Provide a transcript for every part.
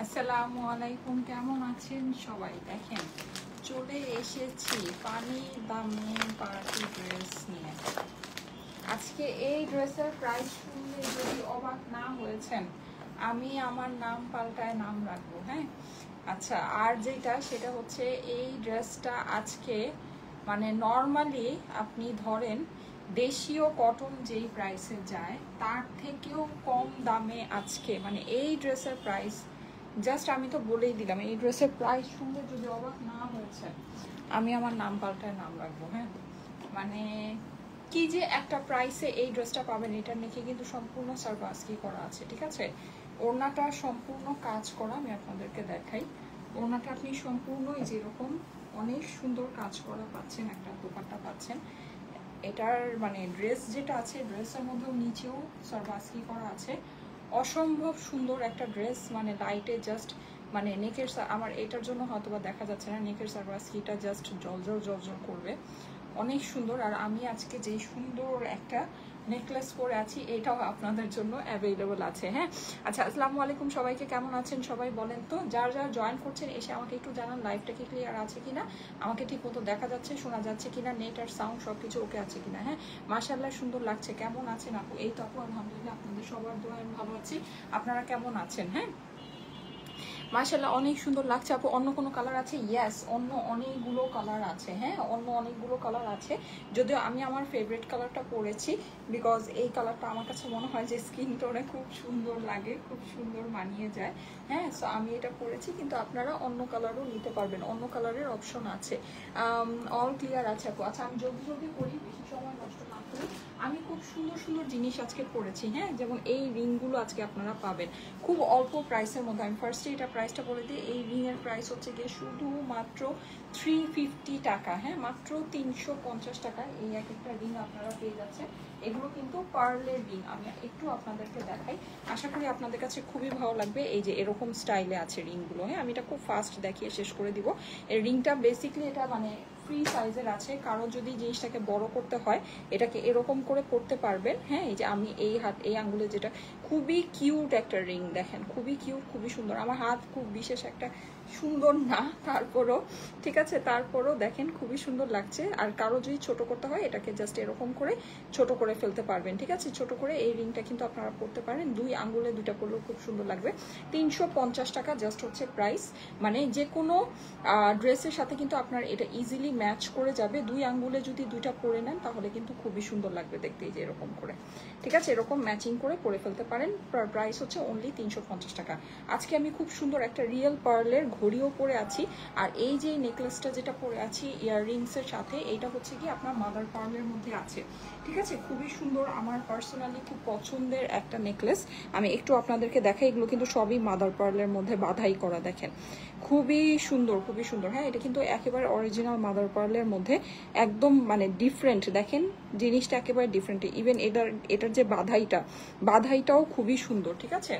আসসালামু আলাইকুম, কেমন আছেন সবাই? দেখেন চলে এসেছি পানি দামে পার্টি ড্রেস নিয়ে। আজকে এই ড্রেসের প্রাইস শুনলে যদি অবাক না হয়েছেন, আমি আমার নাম পাল্টায় নাম রাখবো। হ্যাঁ, আচ্ছা, আর যেটা সেটা হচ্ছে এই ড্রেসটা আজকে মানে নর্মালি আপনি ধরেন দেশীয় কটন যেই প্রাইসে যায় তার থেকেও কম দামে আজকে মানে এই ড্রেসের প্রাইস জাস্ট আমি তো বলেই দিলাম, এই ড্রেসের প্রাইস শুনলে যদি অবাক না হয়েছে আমি আমার নাম পাল্টায় নাম রাখবো। হ্যাঁ, মানে কি যে একটা প্রাইসে এই ড্রেসটা পাবেন, এটা নাকি কিন্তু সম্পূর্ণ সার্ভাসকি করা আছে। ঠিক আছে, ওড়নাটা সম্পূর্ণ কাজ করা, আমি আপনাদেরকে দেখাই। ওড়নাটা আপনি সম্পূর্ণ যেরকম অনেক সুন্দর কাজ করা পাচ্ছেন, একটা দোপাট্টা পাচ্ছেন। এটার মানে ড্রেস যেটা আছে ড্রেসের মধ্যেও নিচেও সার্ভাসকি করা আছে। অসম্ভব সুন্দর একটা ড্রেস, মানে লাইটে জাস্ট মানে নেকের আমার এটার জন্য হয়তো বা দেখা যাচ্ছে না, নেকের সার্ভাসকিটা জাস্ট জলজল জলজল করবে, অনেক সুন্দর। আর আমি আজকে যে সুন্দর একটা নেকলেস পরে আছি এটাও আপনাদের জন্য অ্যাভেলেবল আছে। হ্যাঁ, আচ্ছা, আসসালামু আলাইকুম সবাইকে, কেমন আছেন সবাই বলেন তো? যারা যারা জয়েন করছেন এসে আমাকে একটু জানান লাইভটা কি ক্লিয়ার আছে কিনা, আমাকে ঠিক মতো দেখা যাচ্ছে শোনা যাচ্ছে কিনা, নেট আর সাউন্ড সবকিছু ওকে আছে কিনা। হ্যাঁ, মাশাআল্লাহ সুন্দর লাগছে। কেমন আছেন আপু? এই তো আপু আলহামদুলিল্লাহ, আপনাদের সবার দোয়ায় ভালো আছি। আপনারা কেমন আছেন? হ্যাঁ, মাশাআল্লাহ অনেক সুন্দর লাগছে আপু। অন্য কোনো কালার আছে? ইয়েস, অন্য অনেকগুলো কালার আছে। হ্যাঁ, অন্য অনেকগুলো কালার আছে, যদিও আমি আমার ফেভারিট কালারটা পরেছি বিকজ এই কালারটা আমার কাছে মনে হয় যে স্কিন টোনে খুব সুন্দর লাগে, খুব সুন্দর মানিয়ে যায়। হ্যাঁ, সো আমি এটা পরেছি, কিন্তু আপনারা অন্য কালারও নিতে পারবেন, অন্য কালারের অপশন আছে। অল ক্লিয়ার আছে আপু। আচ্ছা, আমি জলদি জলদি করি, বেশি সময় নষ্ট না করি। আমি খুব সুন্দর সুন্দর জিনিস আজকে পরেছি। হ্যাঁ, যেমন এই রিংগুলো আজকে আপনারা পাবেন খুব অল্প প্রাইসের মধ্যে। আমি ফার্স্টে এটা প্রাইসটা বলে দিই, এই রিংয়ের প্রাইস হচ্ছে গিয়ে শুধুমাত্র 350 টাকা। হ্যাঁ, মাত্র 350 টাকায় এই এক একটা রিং আপনারা পেয়ে যাচ্ছেন। এগুলো কিন্তু পার্লের রিং, আমি একটু আপনাদেরকে দেখাই, আশা করি আপনাদের কাছে খুবই ভালো লাগবে। এই যে এরকম স্টাইলে আছে রিংগুলো। হ্যাঁ, আমি এটা খুব ফাস্ট দেখিয়ে শেষ করে দিব। এই রিংটা বেসিকলি এটা মানে ফ্রি সাইজের আছে, কারো যদি জিনিসটাকে বড় করতে হয় এটাকে এরকম করে পড়তে পারবেন। হ্যাঁ, এই যে আমি এই হাত এই আঙ্গুলে যেটা, খুবই কিউট একটা রিং, দেখেন খুবই কিউট, খুবই সুন্দর। আমার হাত খুব বিশেষ একটা সুন্দর না, তারপরও ঠিক আছে, তারপরও দেখেন খুবই সুন্দর লাগছে। আর কারো যদি ছোট করতে হয় এটাকে জাস্ট এরকম করে ছোট করে ফেলতে পারবেন। ঠিক আছে, ছোট করে এই রিংটা কিন্তু আপনারা পড়তে পারেন, দুই আঙ্গুলে দুইটা পড়লেও খুব সুন্দর লাগবে। 350 টাকা জাস্ট হচ্ছে প্রাইস। মানে যে কোনো ড্রেসের সাথে কিন্তু আপনার এটা ইজিলি ম্যাচ করে যাবে। দুই আঙ্গুলে যদি দুইটা পরে নেন তাহলে কিন্তু খুবই সুন্দর লাগবে দেখতে, এই যে এরকম করে। ঠিক আছে, এরকম ম্যাচিং করে পরে ফেলতে পারেন। প্রাইস হচ্ছে অনলি 350 টাকা। আজকে আমি খুব সুন্দর একটা রিয়েল পার্লের ঘড়িও পরে আছি, আর এই যে নেকলেসটা যেটা পরে আছি ইয়াররিংসের সাথে, এইটা হচ্ছে কি আপনার মাদার পার্লের মধ্যে আছে। ঠিক আছে, খুবই সুন্দর, আমার পার্সোনালি খুব পছন্দের একটা নেকলেস। আমি একটু আপনাদেরকে দেখাই, এগুলো কিন্তু সবই মাদার পার্লের মধ্যে বাধাই করা, দেখেন খুবই সুন্দর, খুবই সুন্দর। হ্যাঁ, এটা কিন্তু একেবারে অরিজিনাল মাদার পার্লের মধ্যে, একদম মানে ডিফারেন্ট, দেখেন জিনিসটা একেবারে ডিফারেন্ট। ইভেন এটার যে বাধাইটাও খুবই সুন্দর। ঠিক আছে,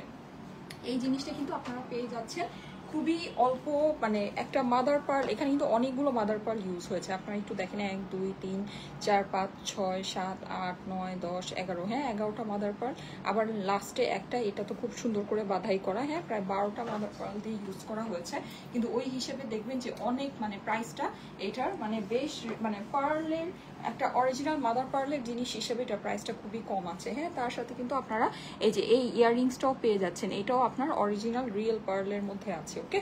এই জিনিসটা কিন্তু আপনারা পেয়ে যাচ্ছেন খুবই অল্প, মানে একটা মাদার পার্ল, এখানে কিন্তু অনেকগুলো মাদার পার্ল ইউজ হয়েছে। আপনারা একটু দেখেন, 1 2 3 4 5 6 7 8 9 10 11, হ্যাঁ 11টা মাদার পার্ল, আবার লাস্টে একটা, এটা তো খুব সুন্দর করে বাধাই করা। হ্যাঁ, প্রায় 12টা মাদার পার্ল দিয়ে ইউজ করা হয়েছে, কিন্তু ওই হিসেবে দেখবেন যে অনেক মানে প্রাইসটা এটার মানে বেশ মানে পার্লের একটা অরিজিনাল মাদার পার্লের জিনিস হিসেবে এটা প্রাইসটা খুবই কম আছে। হ্যাঁ, তার সাথে কিন্তু আপনারা এই যে এই ইয়াররিংসটাও পেয়ে যাচ্ছেন, এটাও আপনার অরিজিনাল রিয়েল পার্লের মধ্যে আছে। ওকে,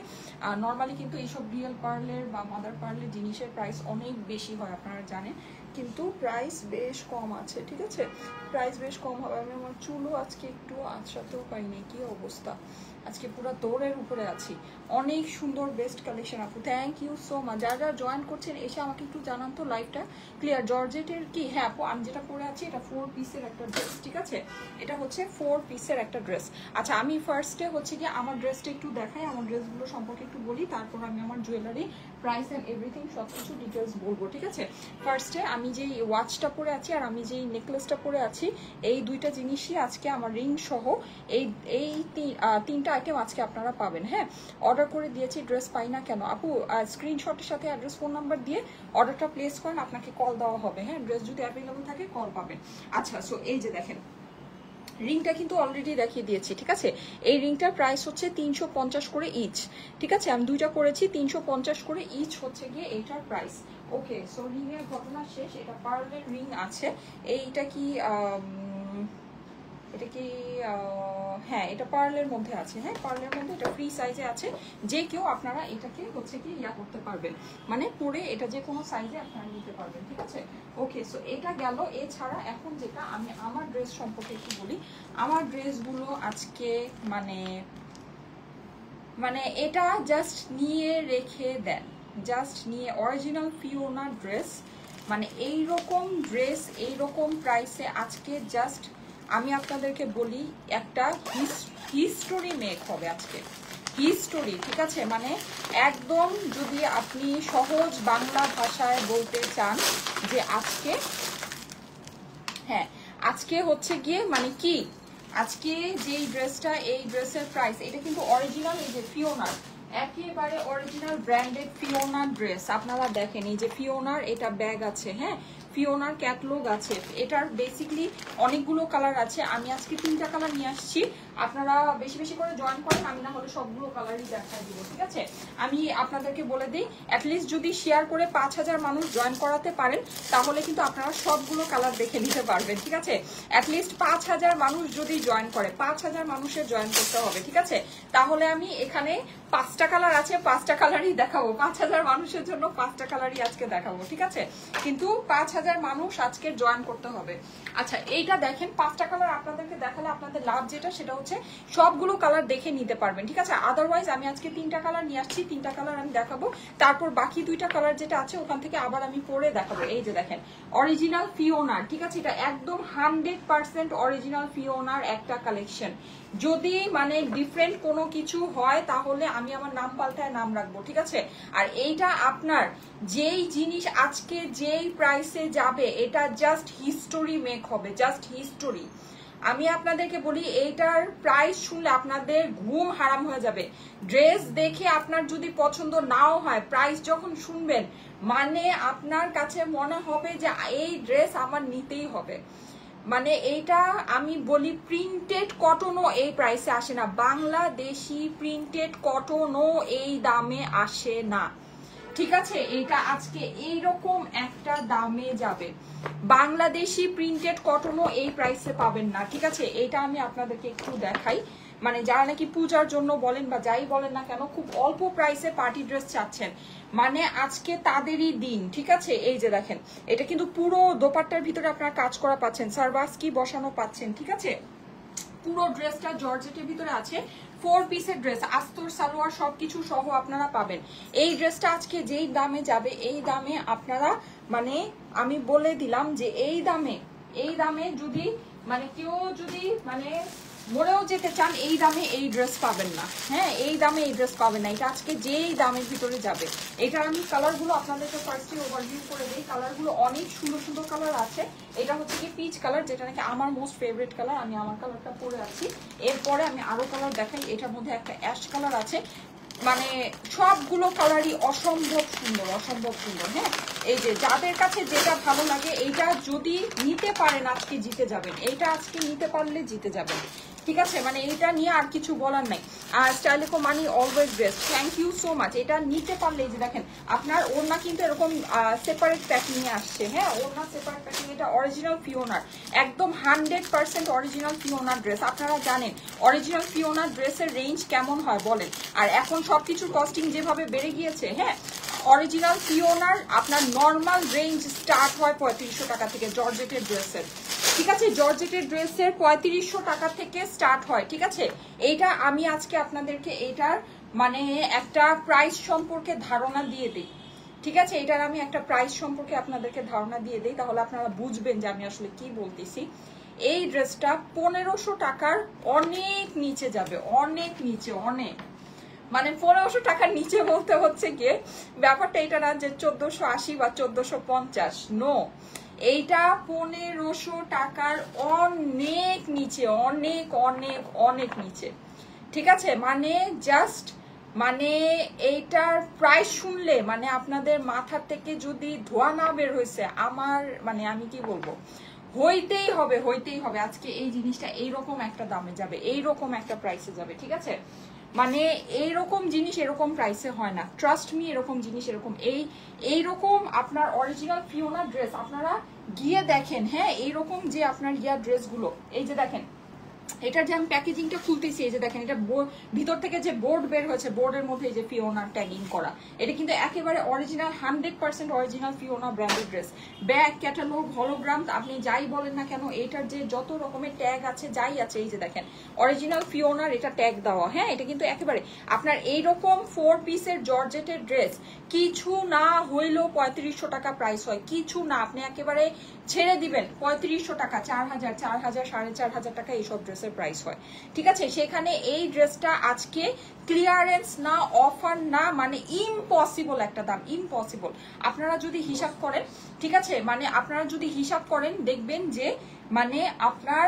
আর নর্মালি কিন্তু এইসব রিয়েল পার্লের বা মাদার পার্লের জিনিসের প্রাইস অনেক বেশি হয় আপনারা জানেন, কিন্তু প্রাইস বেশ কম আছে। ঠিক আছে, প্রাইস বেশ কম হবে। আমি আমার চুলও আজকে একটু আঁচড়াতেও পাইনি, কি অবস্থা, আজকে পুরো দৌড়ের উপরে আছি। অনেক সুন্দর বেস্ট কালেকশন আপু, থ্যাংক ইউ সো মাচ। যারা যারা জয়েন করছেন এসে আমাকে একটু জানান তো লাইভটা ক্লিয়ার। জর্জেটের কি? হ্যাঁ আপু, আমি যেটা পরে আছি এটা 4 পিসের একটা ড্রেস। ঠিক আছে, এটা হচ্ছে 4 পিসের একটা ড্রেস। আচ্ছা, আমি ফার্স্টে হচ্ছে কি আমার ড্রেসটা একটু দেখাই, আমার ড্রেসগুলো সম্পর্কে একটু বলি, তারপর আমি আমার জুয়েলারি প্রাইস অ্যান্ড এভরিথিং সব কিছু ডিটেলস বলবো। ঠিক আছে, ফার্স্টে আমি যেই ওয়াচটা পরে আছি আর আমি যেই নেকলেসটা পরে আছি, এই দুইটা জিনিসই আজকে আমার রিং সহ এই এই তিনটা আইটেম আজকে আপনারা পাবেন। হ্যাঁ, অর্ডার করে দিয়েছি, ড্রেস পাই না কেন আপু? স্ক্রিনশটের সাথে অ্যাড্রেস ফোন নাম্বার দিয়ে অর্ডারটা প্লেস করেন, আপনাকে কল দেওয়া হবে। হ্যাঁ, ড্রেস যদি অ্যাভেলেবল থাকে কল পাবেন। আচ্ছা, সো এই যে দেখেন রিংটা কিন্তু অলরেডি দেখিয়ে দিয়েছি, ঠিক আছে। এই রিংটার প্রাইস হচ্ছে 350 করে ইচ, ঠিক আছে। আমি দুইটা করেছি, 350 করে ইচ হচ্ছে গিয়ে এইটার প্রাইস। ওকে, সো রিং এর ঘটনা শেষ। এটা পার্লের রিং আছে। এইটা কি এটা কি হ্যাঁ, এটা পার্লের মধ্যে আছে। হ্যাঁ, পার্লের মধ্যে, এটা ফ্রি সাইজে আছে। যে কেউ আপনারা এটাকে হচ্ছে কি ইয়া করতে পারবেন, মানে পরে এটা যে কোনো সাইজে আপনারা নিতে পারবেন, ঠিক আছে। ওকে, সো এটা গেল। এছাড়া এখন যেটা আমি আমার ড্রেস সম্পর্কে একটু বলি। আমার ড্রেসগুলো আজকে মানে এটা জাস্ট নিয়ে রেখে দেন, জাস্ট নিয়ে অরিজিনাল ফিওনা ড্রেস, মানে এইরকম ড্রেস এইরকম প্রাইসে আজকে জাস্ট আমি আপনাদেরকে বলি একটা হিস্টোরি মেক হবে আজকে, হিস্টোরি, ঠিক আছে। মানে একদম যদি আপনি সহজ বাংলা ভাষায় বলতে চান যে আজকে, হ্যাঁ আজকে হচ্ছে গিয়ে মানে কি, আজকে যেই ড্রেসটা, এই ড্রেসের প্রাইস, এটা কিন্তু অরিজিনাল, এই যে ফিওনার, একেবারে অরিজিনাল ব্র্যান্ডেড ফিওনার ড্রেস। আপনারা দেখেন এই যে ফিওনার এটা ব্যাগ আছে, হ্যাঁ ফিওনার ক্যাটালগ আছে। এটার বেসিক্যালি অনেকগুলো কালার আছে। আমি আজকে 3টা কালার নিয়ে আসছি। আপনারা বেশি বেশি করে জয়েন করেন, আমি না হলে সবগুলো কালারই দেখাই দিব, ঠিক আছে। আমি আপনাদেরকে বলে দিই, অ্যাটলিস্ট যদি শেয়ার করে 5000 মানুষ জয়েন করাতে পারেন তাহলে কিন্তু আপনারা সবগুলো কালার দেখে নিতে পারবেন, ঠিক আছে। অ্যাটলিস্ট 5000 মানুষ যদি জয়েন করে, 5000 মানুষের জয়েন করতে হবে, ঠিক আছে। তাহলে আমি এখানে 5টা কালার আছে, 5টা কালারই দেখাবো। 5000 মানুষের জন্য 5টা কালারই আজকে দেখাবো, ঠিক আছে। কিন্তু 5000 মানুষ আজকে জয়েন করতে হবে। আচ্ছা, এইটা দেখেন, 5টা কালার আপনাদেরকে দেখালে আপনাদের লাভ যেটা, সেটা হচ্ছে সবগুলো কালার দেখে নিতে পারবেন, ঠিক আছে। আদারওয়াইজ আমি আজকে 3টা কালার নিয়ে আসছি, 3টা কালার আমি দেখাবো, তারপর বাকি 2টা কালার যেটা আছে ওখান থেকে আবার আমি পরে দেখাবো। এই যে দেখেন অরিজিনাল ফিওনার, ঠিক আছে। এটা একদম 100% অরিজিনাল ফিওনার একটা কালেকশন। যদি মানে ডিফারেন্ট কোনো কিছু হয় তাহলে আমি আমার নাম পাল্টায় নাম রাখবো, ঠিক আছে। আর এইটা আপনার যেই জিনিস আজকে যেই প্রাইসে যাবে, এটা জাস্ট হিস্টোরি মেক হবে, জাস্ট হিস্টোরি। আমি আপনাদেরকে বলি, এইটার প্রাইস শুনলে আপনাদের ঘুম হারাম হয়ে যাবে। ড্রেস দেখে আপনার যদি পছন্দ নাও হয়, প্রাইস যখন শুনবেন মানে আপনার কাছে মনে হবে যে এই ড্রেস আমার নিতেই হবে। মানে এইটা আমি বলি, প্রিন্টেড কটনও এই প্রাইসে আসে না, বাংলাদেশি প্রিন্টেড কটনও এই দামে আসে না, ঠিক আছে। এটা আজকে এইরকম একটা দামে যাবে, বাংলাদেশি প্রিন্টেড কটনও এই প্রাইসে পাবেন না, ঠিক আছে। এটা আমি আপনাদেরকে একটু দেখাই। মানে যারা নাকি পূজার জন্য বলেন বা যাই বলেন না কেন, খুব অল্প প্রাইসে পার্টি ড্রেস চাচ্ছেন, মানে আজকে তাদেরই দিন, ঠিক আছে। এই যে দেখেন, এটা কিন্তু পুরো দোপাট্টার ভিতরে আপনারা কাজ করা পাচ্ছেন, সার্ভাসকি বসানো পাচ্ছেন, ঠিক আছে। পুরো ড্রেসটা জর্জেটের ভিতরে আছে, 4 পিসের ড্রেস, আস্তর সালোয়ার সবকিছু সহ আপনারা পাবেন। এই ড্রেসটা আজকে যেই দামে যাবে, এই দামে আপনারা মানে আমি বলে দিলাম যে এই দামে যদি মানে কেউ যদি মানে মরেও যেতে চান, এই দামে এই ড্রেস পাবেন না, হ্যাঁ এই দামে এই ড্রেস পাবেন না। এটা আজকে যেই দামের ভিতরে যাবে। এটা আমি কালারগুলো আপনাদেরকে ফার্স্টে ওভারভিউ করে দিই। কালারগুলো অনেক সুন্দর সুন্দর কালার আছে। এটা হচ্ছে কি পিচ কালার, যেটা নাকি আমার মোস্ট ফেভারিট কালার, আমি আমার কালারটা পরে আছি। এরপরে আমি আরো কালার দেখাই। এটার মধ্যে একটা অ্যাশ কালার আছে, মানে সবগুলো কালারই অসম্ভব সুন্দর, অসম্ভব সুন্দর। হ্যাঁ, এই যে যাদের কাছে যেটা ভালো লাগে, এইটা যদি নিতে পারেন আজকে জিতে যাবেন, এইটা আজকে নিতে পারলে জিতে যাবেন, ঠিক আছে। মানে এইটা নিয়ে আর কিছু বলার নাই। আর স্টাইলেকো মানি always best, thank you so much. এটা নিতে পারলে যে দেখেন আপনার ওড়না কিন্তু এরকম সেপারেট প্যাকিং এ আসছে, হ্যাঁ ওড়না সেপারেট প্যাকিং। এটা অরিজিনাল ফিওনার, একদম 100% অরিজিনাল ফিওনার ড্রেস। আপনারা জানেন অরিজিনাল ফিওনার ড্রেসের রেঞ্জ কেমন হয় বলেন। আর এখন সবকিছুর কস্টিং যেভাবে বেড়ে গিয়েছে, হ্যাঁ অরিজিনাল ফিওনার আপনার নর্মাল রেঞ্জ স্টার্ট হয় 3500 টাকা থেকে জর্জেটের ড্রেসের, ঠিক আছে। জর্জেটের ড্রেসের 3500 টাকা থেকে স্টার্ট হয়, ঠিক আছে। এইটা আমি আজকে আপনাদেরকে এইটার মানে একটা প্রাইস সম্পর্কে ধারণা দিয়ে দিই, ঠিক আছে। এটার আমি একটা প্রাইস সম্পর্কে আপনাদেরকে ধারণা দিয়ে দিই, তাহলে আপনারা বুঝবেন যে আমি আসলে কি বলতেছি। এই ড্রেসটা 1500 টাকার অনেক নিচে যাবে, অনেক নিচে, অনেক মানে 1500 টাকার নিচে বলতে হচ্ছে গিয়ে ব্যাপারটা এটা না যে 1480 বা 1450, নো, এইটা 1500 টাকার অনেক নিচে, অনেক অনেক অনেক নিচে, ঠিক আছে। মানে জাস্ট মানে এইটার প্রাইস শুনলে মানে আপনাদের মাথা থেকে যদি ধোঁয়া না বের হয়েছে, আমার মানে আমি কি বলবো, হইতেই হবে, হইতেই হবে। আজকে এই জিনিসটা এইরকম একটা দামে যাবে, এইরকম একটা প্রাইসে যাবে, ঠিক আছে? মানে এইরকম জিনিস এরকম প্রাইসে হয় না, ট্রাস্ট মি। এরকম জিনিস এরকম এইরকম আপনার অরিজিনাল ফিওনা ড্রেস আপনারা গিয়ে দেখেন, হ্যাঁ, এইরকম যে আপনার ড্রেসগুলো, এই যে দেখেন এটার যে আমি প্যাকেজিংটা খুলতেছি, এই যে দেখেন এটা ভিতর থেকে যে বোর্ড বের হয়েছে, বোর্ডের মধ্যে এই যে ফিওনা ট্যাগিং করা, এটা কিন্তু একেবারে original 100% original Fiona branded dress. Bag, catalogue, hologram, আপনি যাই বলেন না কেন, এটার যে যত রকমের ট্যাগ আছে যাই আছে, এই যে দেখেন অরিজিনাল ফিওনার এটা ট্যাগ দেওয়া। হ্যাঁ, এটা কিন্তু একেবারে আপনার এইরকম 4 পিসের জর্জেটের ড্রেস কিছু না হইলেও 3500 টাকা প্রাইস হয়, কিছু না। আপনি একেবারে ছেড়ে দিবেন 3500 টাকা, 4000, 4000, 4500 টাকা এইসব ড্রেসের প্রাইস হয়, ঠিক আছে? সেখানে এই ড্রেসটা আজকে ক্লিয়ারেন্স না, অফার না, মানে ইম্পসিবল একটা দাম, ইম্পসিবল। আপনারা যদি হিসাব করেন, ঠিক আছে, মানে আপনারা যদি হিসাব করেন দেখবেন যে মানে আপনার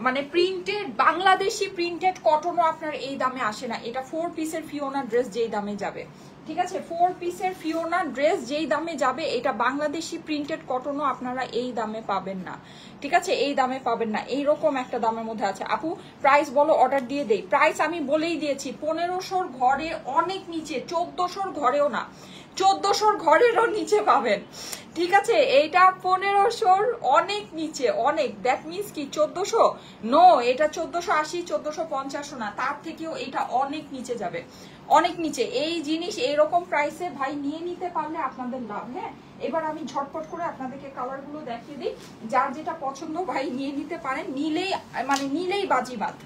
মানে প্রিন্টেড বাংলাদেশি প্রিন্টেড কটনও আপনার এই দামে আসে না। এটা 4 পিসের ফিওনা ড্রেস যেই দামে যাবে, ঠিক আছে, 4 পিসের ফিওনা ড্রেস যেই দামে যাবে, এটা বাংলাদেশি প্রিন্টেড কটনও আপনারা এই দামে পাবেন না, ঠিক আছে? এই দামে পাবেন না, এইরকম একটা দামের মধ্যে আছে। আপু প্রাইস বলো, অর্ডার দিয়ে দেই। প্রাইস আমি বলেই দিয়েছি, 1500-র ঘরে অনেক নিচে, 1400-র ঘরেও না, 1400-র ঘরেরও নিচে পাবেন, ঠিক আছে? এইটা 1500-র অনেক নিচে, অনেক। দ্যাট মিনস কি 1400? নো, এটা 1480, 1450 না, তার থেকেও এটা অনেক নিচে যাবে, অনেক নিচে। এই জিনিস এইরকম প্রাইসে ভাই নিয়ে নিতে পারলে আপনাদের লাভ। হ্যাঁ, এবার আমি ঝটপট করে আপনাদেরকে কালার গুলো দেখিয়ে দিই, যার যেটা পছন্দ ভাই নিয়ে নিতে পারেন, নিলেই মানে নিলেই বাজিমাত,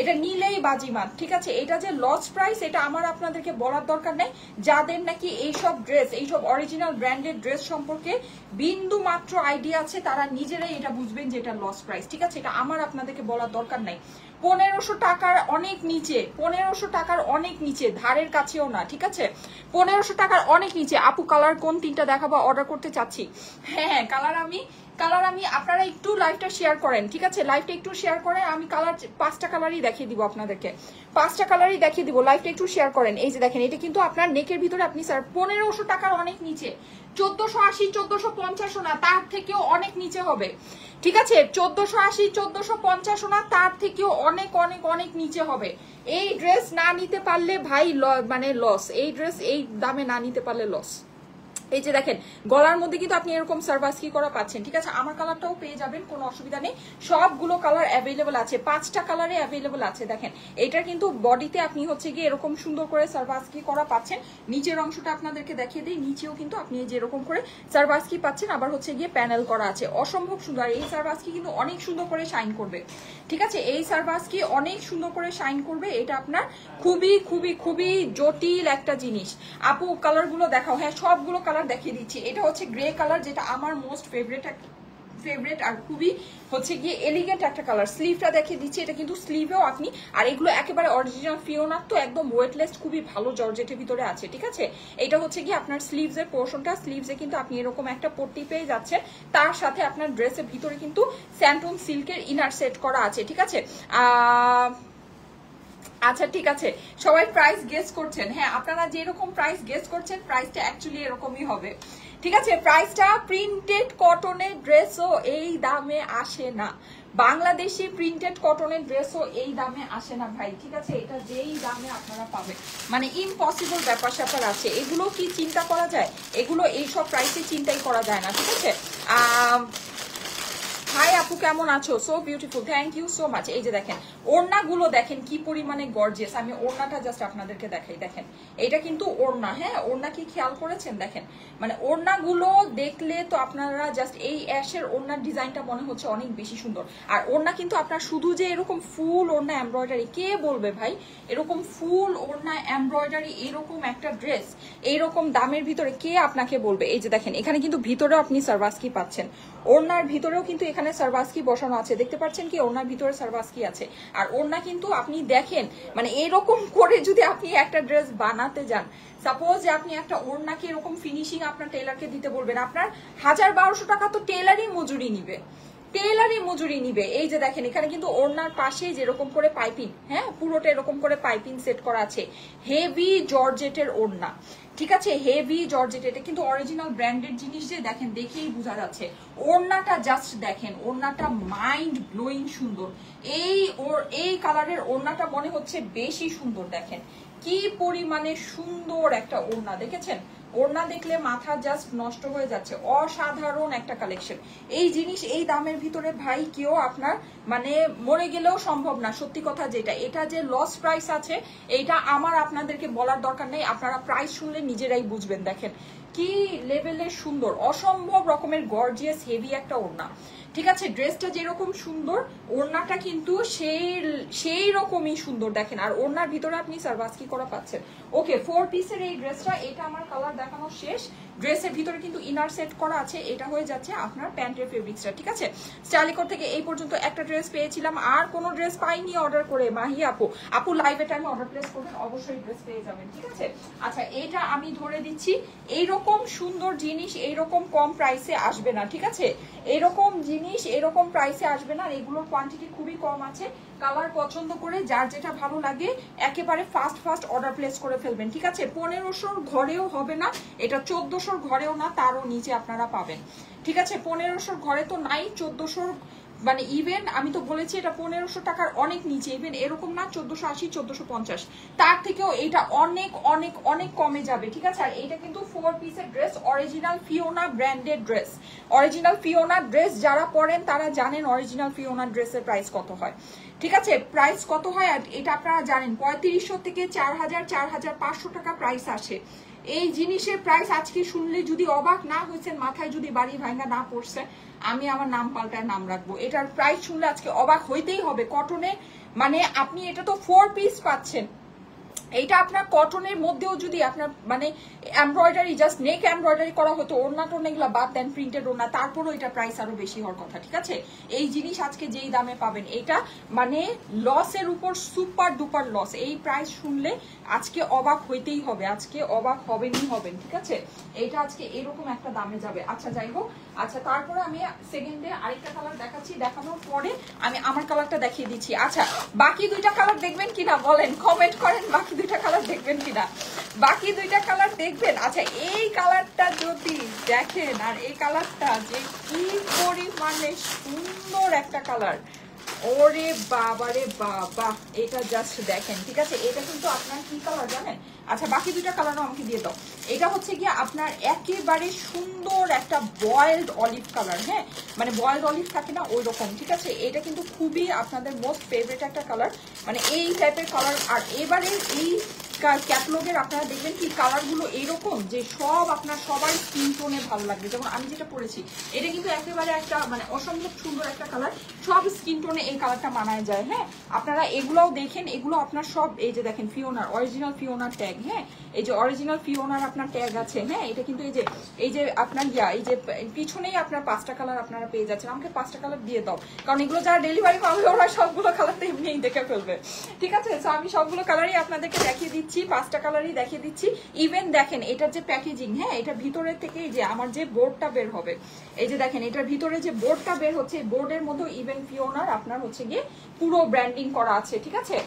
এটা নিলেই বাজিমাত, ঠিক আছে? এটা যে লস প্রাইস এটা আমার আপনাদেরকে বলার দরকার নেই। যাদের নাকি এইসব ড্রেস, এইসব অরিজিনাল ব্র্যান্ডেড ড্রেস সম্পর্কে বিন্দু মাত্র আইডিয়া আছে, তারা নিজেরাই এটা বুঝবেন যে এটা লস প্রাইস, ঠিক আছে? এটা আমার আপনাদেরকে বলার দরকার নাই। 1500 টাকার অনেক নিচে, 1500 টাকার অনেক নিচে, ধারের কাছেও না, ঠিক আছে? 1500 টাকার অনেক নিচে। আপু কালার কোন তিনটা দেখাবো, অর্ডার করতে চাচ্ছি। হ্যাঁ, কালার আমি আপনারা একটু লাইভটা শেয়ার করেন, ঠিক আছে? লাইভটা একটু শেয়ার করেন, আমি কালার 5টা কালারই দেখিয়ে দিব আপনাদেরকে, 5টা কালারই দেখিয়ে দিব। লাইভটা একটু শেয়ার করেন। এই যে দেখেন এটা কিন্তু আপনার নেকের ভিতরে আপনি স্যার 1500 টাকার অনেক নিচে, 1480, 1450 না, তার থেকেও অনেক নিচে হবে, ঠিক আছে? 1480, 1450 না, তার থেকেও অনেক অনেক অনেক নিচে হবে। এই ড্রেস না নিতে পারলে ভাই মানে লস, এই ড্রেস এই দামে না নিতে পারলে লস। এই যে দেখেন গলার মধ্যে কিন্তু আপনি এরকম সার্ভাসকি করা পাচ্ছেন, ঠিক আছে? আমার কালারটাও পেয়ে যাবেন, কোনো অসুবিধা নেই, সবগুলো কালার অ্যাভেলেবল আছে, 5টা কালারে অ্যাভেলেবল আছে। দেখেন এটার কিন্তু বডিতে আপনি হচ্ছে গিয়ে এরকম সুন্দর করে সার্ভাসকি করা পাচ্ছেন। নিচের অংশটা আপনাদেরকে দেখিয়ে দিই, নিচেও কিন্তু আপনি যেরকম করে সার্ভাসকি পাচ্ছেন, আবার হচ্ছে গিয়ে প্যানেল করা আছে, অসম্ভব সুন্দর। এই সার্ভাসকি কিন্তু অনেক সুন্দর করে শাইন করবে, ঠিক আছে? এই সার্ভাসকি অনেক সুন্দর করে শাইন করবে, এটা আপনার খুবই খুবই খুবই জটিল একটা জিনিস। আপু কালারগুলো দেখাও। হ্যাঁ, সবগুলো কালার দেখিয়ে দিচ্ছি। এটা হচ্ছে গ্রে কালার, যেটা আমার মোস্ট ফেভারিট আর খুবই হচ্ছে গিয়ে এলিগেন্ট একটা কালার। স্লিভটা দেখিয়ে দিচ্ছি, এটা কিন্তু স্লিভেও আপনি, আর এগুলো একেবারে অরিজিনাল ফিওনার, তো একদম ওয়েটলেস, খুবই ভালো জর্জেটের ভিতরে আছে, ঠিক আছে? এটা হচ্ছে গিয়ে আপনার স্লিভসের পোর্শনটা, স্লিভসে কিন্তু আপনি এরকম একটা পট্টি পেয়ে যাচ্ছেন, তার সাথে আপনার ড্রেসের ভিতরে কিন্তু স্যান্টন সিল্কের ইনার সেট করা আছে, ঠিক আছে? আচ্ছা ঠিক আছে, সবাই প্রাইস গেস করছেন। হ্যাঁ, আপনারা যেরকম প্রাইস গেস করছেন প্রাইসটা অ্যাকচুয়ালি এরকমই হবে, ঠিক আছে? প্রাইসটা প্রিন্টেড কটনের ড্রেসও এই দামে আসে না, বাংলাদেশি প্রিন্টেড কটনের ড্রেসও এই দামে আসে না ভাই, ঠিক আছে? এটা যেই দামে আপনারা পাবেন মানে ইম্পসিবল ব্যাপার স্যাপার আছে। এগুলো কি চিন্তা করা যায়? এগুলো এইসব প্রাইসে চিন্তাই করা যায় না, ঠিক আছে? হাই আপু কেমন আছো? So beautiful, thank you so much. এই যে দেখেন ওড়নাগুলো দেখেন কি পরিমাণে গর্জিয়াস। আমি ওড়নাটা জাস্ট আপনাদেরকে দেখাই, দেখেন এটা কিন্তু ওড়না। হ্যাঁ, ওড়না কি খেয়াল করেছেন? দেখেন মানে ওড়নাগুলো দেখলে তো আপনারা জাস্ট এই অ্যাশের ওড়নার ডিজাইনটা মনে হচ্ছে অনেক বেশি সুন্দর। আর ওড়না কিন্তু আপনার শুধু যে এরকম ফুল ওড়না এমব্রয়ডারি, কে বলবে ভাই এরকম ফুল ওড়না এমব্রয়ডারি এরকম একটা ড্রেস এইরকম দামের ভিতরে কে আপনাকে বলবে? এই যে দেখেন এখানে কিন্তু ভিতরেও আপনি সার্ভাসকি পাচ্ছেন, ওড়নার ভিতরেও কিন্তু এখানে সার্ভাসকি বসানো আছে, দেখতে পাচ্ছেন কি ওড়নার ভিতরে সার্ভাসকি আছে। আর ওড়না কিন্তু আপনি দেখেন মানে এরকম করে যদি আপনি একটা ড্রেস বানাতে যান, সাপোজ যে আপনি একটা ওড়নাকে এরকম ফিনিশিং আপনার টেলারকে দিতে বলবেন, আপনার 1000-1200 টাকা তো টেলারই মজুরি নিবে, টেলারই মজুরি নিবে। এই যে দেখেন এখানে কিন্তু ওড়নার পাশে যেরকম করে পাইপিং, হ্যাঁ পুরোটা এরকম করে পাইপিং সেট করা আছে, হেভি জর্জেটের ওড়না, ঠিক আছে, হেভি জর্জেট, এটা কিন্তু অরিজিনাল ব্র্যান্ডেড জিনিস, যে দেখেন দেখেই বোঝা যাচ্ছে। ওড়নাটা জাস্ট দেখেন, ওড়নাটা মাইন্ড ব্লোয়িং সুন্দর। এই কালারের ওড়নাটা মনে হচ্ছে বেশি সুন্দর, দেখেন কি পরিমাণে সুন্দর একটা ওড়না, দেখেছেন? ওড়না দেখলে মাথা জাস্ট নষ্ট হয়ে যাচ্ছে, অসাধারণ একটা কালেকশন। এই জিনিস এই দামের ভিতরে ভাই কেউ আপনার মানে মরে গেলেও সম্ভব না, সত্যি কথা যেটা। এটা যে লস প্রাইস আছে এইটা আমার আপনাদেরকে বলার দরকার নেই, আপনারা প্রাইস শুনলে নিজেরাই বুঝবেন। দেখেন কি লেভেলের সুন্দর, অসম্ভব রকমের গর্জিয়াস হেভি একটা ওড়না। ঠিক আছে, ড্রেসটা যেরকম সুন্দর ওড়নাটা কিন্তু সেই রকমই সুন্দর, দেখেন। আর ওড়নার ভিতরে আপনি সার্ভাসকি করা পাচ্ছেন। ওকে, 4 পিসের এই ড্রেসটা, এটা আমার কালার দেখানো শেষ। ড্রেসের ভিতরে কিন্তু ইনার সেট করা আছে, এটা হয়ে যাচ্ছে আপনার প্যান্টের ফেব্রিক্সটা। ঠিক আছে, স্টাইলিকর থেকে এই পর্যন্ত একটা ড্রেস পেয়েছিলাম, আর কোনো ড্রেস পাইনি অর্ডার করে। মাহি আপু লাইভে টাইমে অর্ডার প্লেস করবেন, অবশ্যই ড্রেস পেয়ে যাবেন। ঠিক আছে, আচ্ছা এটা আমি ধরে দিচ্ছি, এইরকম সুন্দর জিনিস এইরকম কম প্রাইসে আসবে না। ঠিক আছে, এরকম জিনিস এরকম প্রাইসে আসবে না, আর এগুলোর কোয়ান্টিটি খুবই কম আছে। কালার পছন্দ করে যার যেটা ভালো লাগে একেবারে ফাস্ট অর্ডার প্লেস করে ফেলবেন। ঠিক আছে, 1500 ঘরেও হবে না, এটা 1400 ঘরেও না, তারও নিচে আপনারা পাবেন। ঠিক আছে, 1500 ঘরে তো নাই, 1400 মানে ইভেন আমি তো বলেছি এটা 1500 টাকার অনেক নিচে, ইভেন এরকম না 1480 1450, তার থেকেও এটা অনেক অনেক অনেক কমে যাবে। ঠিক আছে, আর এটা কিন্তু 4 পিসের dress, original Fiona branded dress. Original Fiona dress যারা পরেন তারা জানেন অরিজিনাল ফিওনা ড্রেসের প্রাইস কত হয়। ঠিক আছে, প্রাইস কত হয় আর এটা আপনারা জানেন, 3500 থেকে 4000 4500 টাকা প্রাইস আসে। এই জিনিসের প্রাইস আজকে শুনলে যদি অবাক না হয়েছেন, মাথায় যদি বাড়ি ভাঙা না পড়ছে, আমি আমার নাম পাল্টায় নাম রাখবো। এটার প্রাইস শুনলে আজকে অবাক হইতেই হবে। কটনে মানে আপনি এটা তো 4 পিস পাচ্ছেন, এইটা আপনার কটনের মধ্যেও যদি আপনার মানে এমব্রয়ডারি জাস্ট নেক এমব্রয়ডারি করা হতো, ওড়না টোনা এগুলো বাদ দেন, প্রিন্টেড ওড়না, তারপরও এটা প্রাইস আরো বেশি হওয়ার কথা। ঠিক আছে, এই জিনিস আজকে যেই দামে পাবেন এটা মানে লসের উপর সুপার ডুপার লস। এই প্রাইস শুনলে আজকে অবাক হইতেই হবে, আজকে অবাক হবেনই হবেন। ঠিক আছে, এইটা আজকে এরকম একটা দামে যাবে। আচ্ছা যাই হোক, আচ্ছা তারপরে আমি সেকেন্ডে আরেকটা কালার দেখাচ্ছি, দেখানোর পরে আমি আমার কালারটা দেখিয়ে দিচ্ছি। আচ্ছা বাকি দুইটা কালার দেখবেন কিনা বলেন, কমেন্ট করেন, বাকি দুইটা কালার দেখবেন কিনা, বাকি দুইটা কালার দেখবেন। আচ্ছা এই কালারটা যদি দেখেন, আর এই কালারটা যে কি পরিমাণে সুন্দর একটা কালার, ওরে বাবা রে বাবা, এটা জাস্ট দেখেন। ঠিক আছে, এটা কিন্তু আপনার কি কালার জানেন? আচ্ছা বাকি দুইটা কালারও আমাকে দিয়ে দাও। এটা হচ্ছে কি আপনার একেবারে সুন্দর একটা বয়েলড অলিভ কালার, হ্যাঁ মানে বয়েলড অলিভ থাকে না ওই রকম। ঠিক আছে, এটা কিন্তু খুবই আপনাদের মোস্ট ফেভারিট একটা কালার, মানে এই টাইপের কালার। আর এবারে এই ক্যাটলগের আপনারা দেখবেন কি কালারগুলো এইরকম যে সব আপনার সবার স্কিন টোনে ভালো লাগবে। যেমন আমি যেটা পরেছি এটা কিন্তু একেবারে একটা মানে অসম্ভব সুন্দর একটা কালার, সব স্কিন টোনে এই কালারটা মানায় যায়। হ্যাঁ আপনারা এগুলোও দেখেন, এগুলো আপনার সব এই যে দেখেন ফিওনার অরিজিনাল ফিওনার ট্যাগ, হ্যাঁ এই যে অরিজিনাল ফিওনার আপনার ট্যাগ আছে। হ্যাঁ এটা কিন্তু এই যে আপনার এই যে পিছনেই আপনার 5টা কালার আপনারা পেয়ে যাচ্ছেন। আমাকে 5টা কালার দিয়ে দাও, কারণ এগুলো যারা ডেলিভারি পাবে ওরা সবগুলো কালার তো এমনিই দেখে ফেলবে। ঠিক আছে, তো আমি সবগুলো কালারই আপনাদেরকে দেখিয়ে দিচ্ছি, 5টা কালারই দেখিয়ে দিচ্ছি। ইভেন দেখেন এটার যে প্যাকেজিং, হ্যাঁ এটা ভিতরের থেকে যে আমার যে বোর্ডটা বের হবে, এই যে দেখেন এটার ভিতরে যে বোর্ডটা বের হচ্ছে, বোর্ডের মধ্যে ইভেন ফিওনার আপনার হচ্ছে গিয়ে পুরো ব্র্যান্ডিং করা আছে। ঠিক আছে,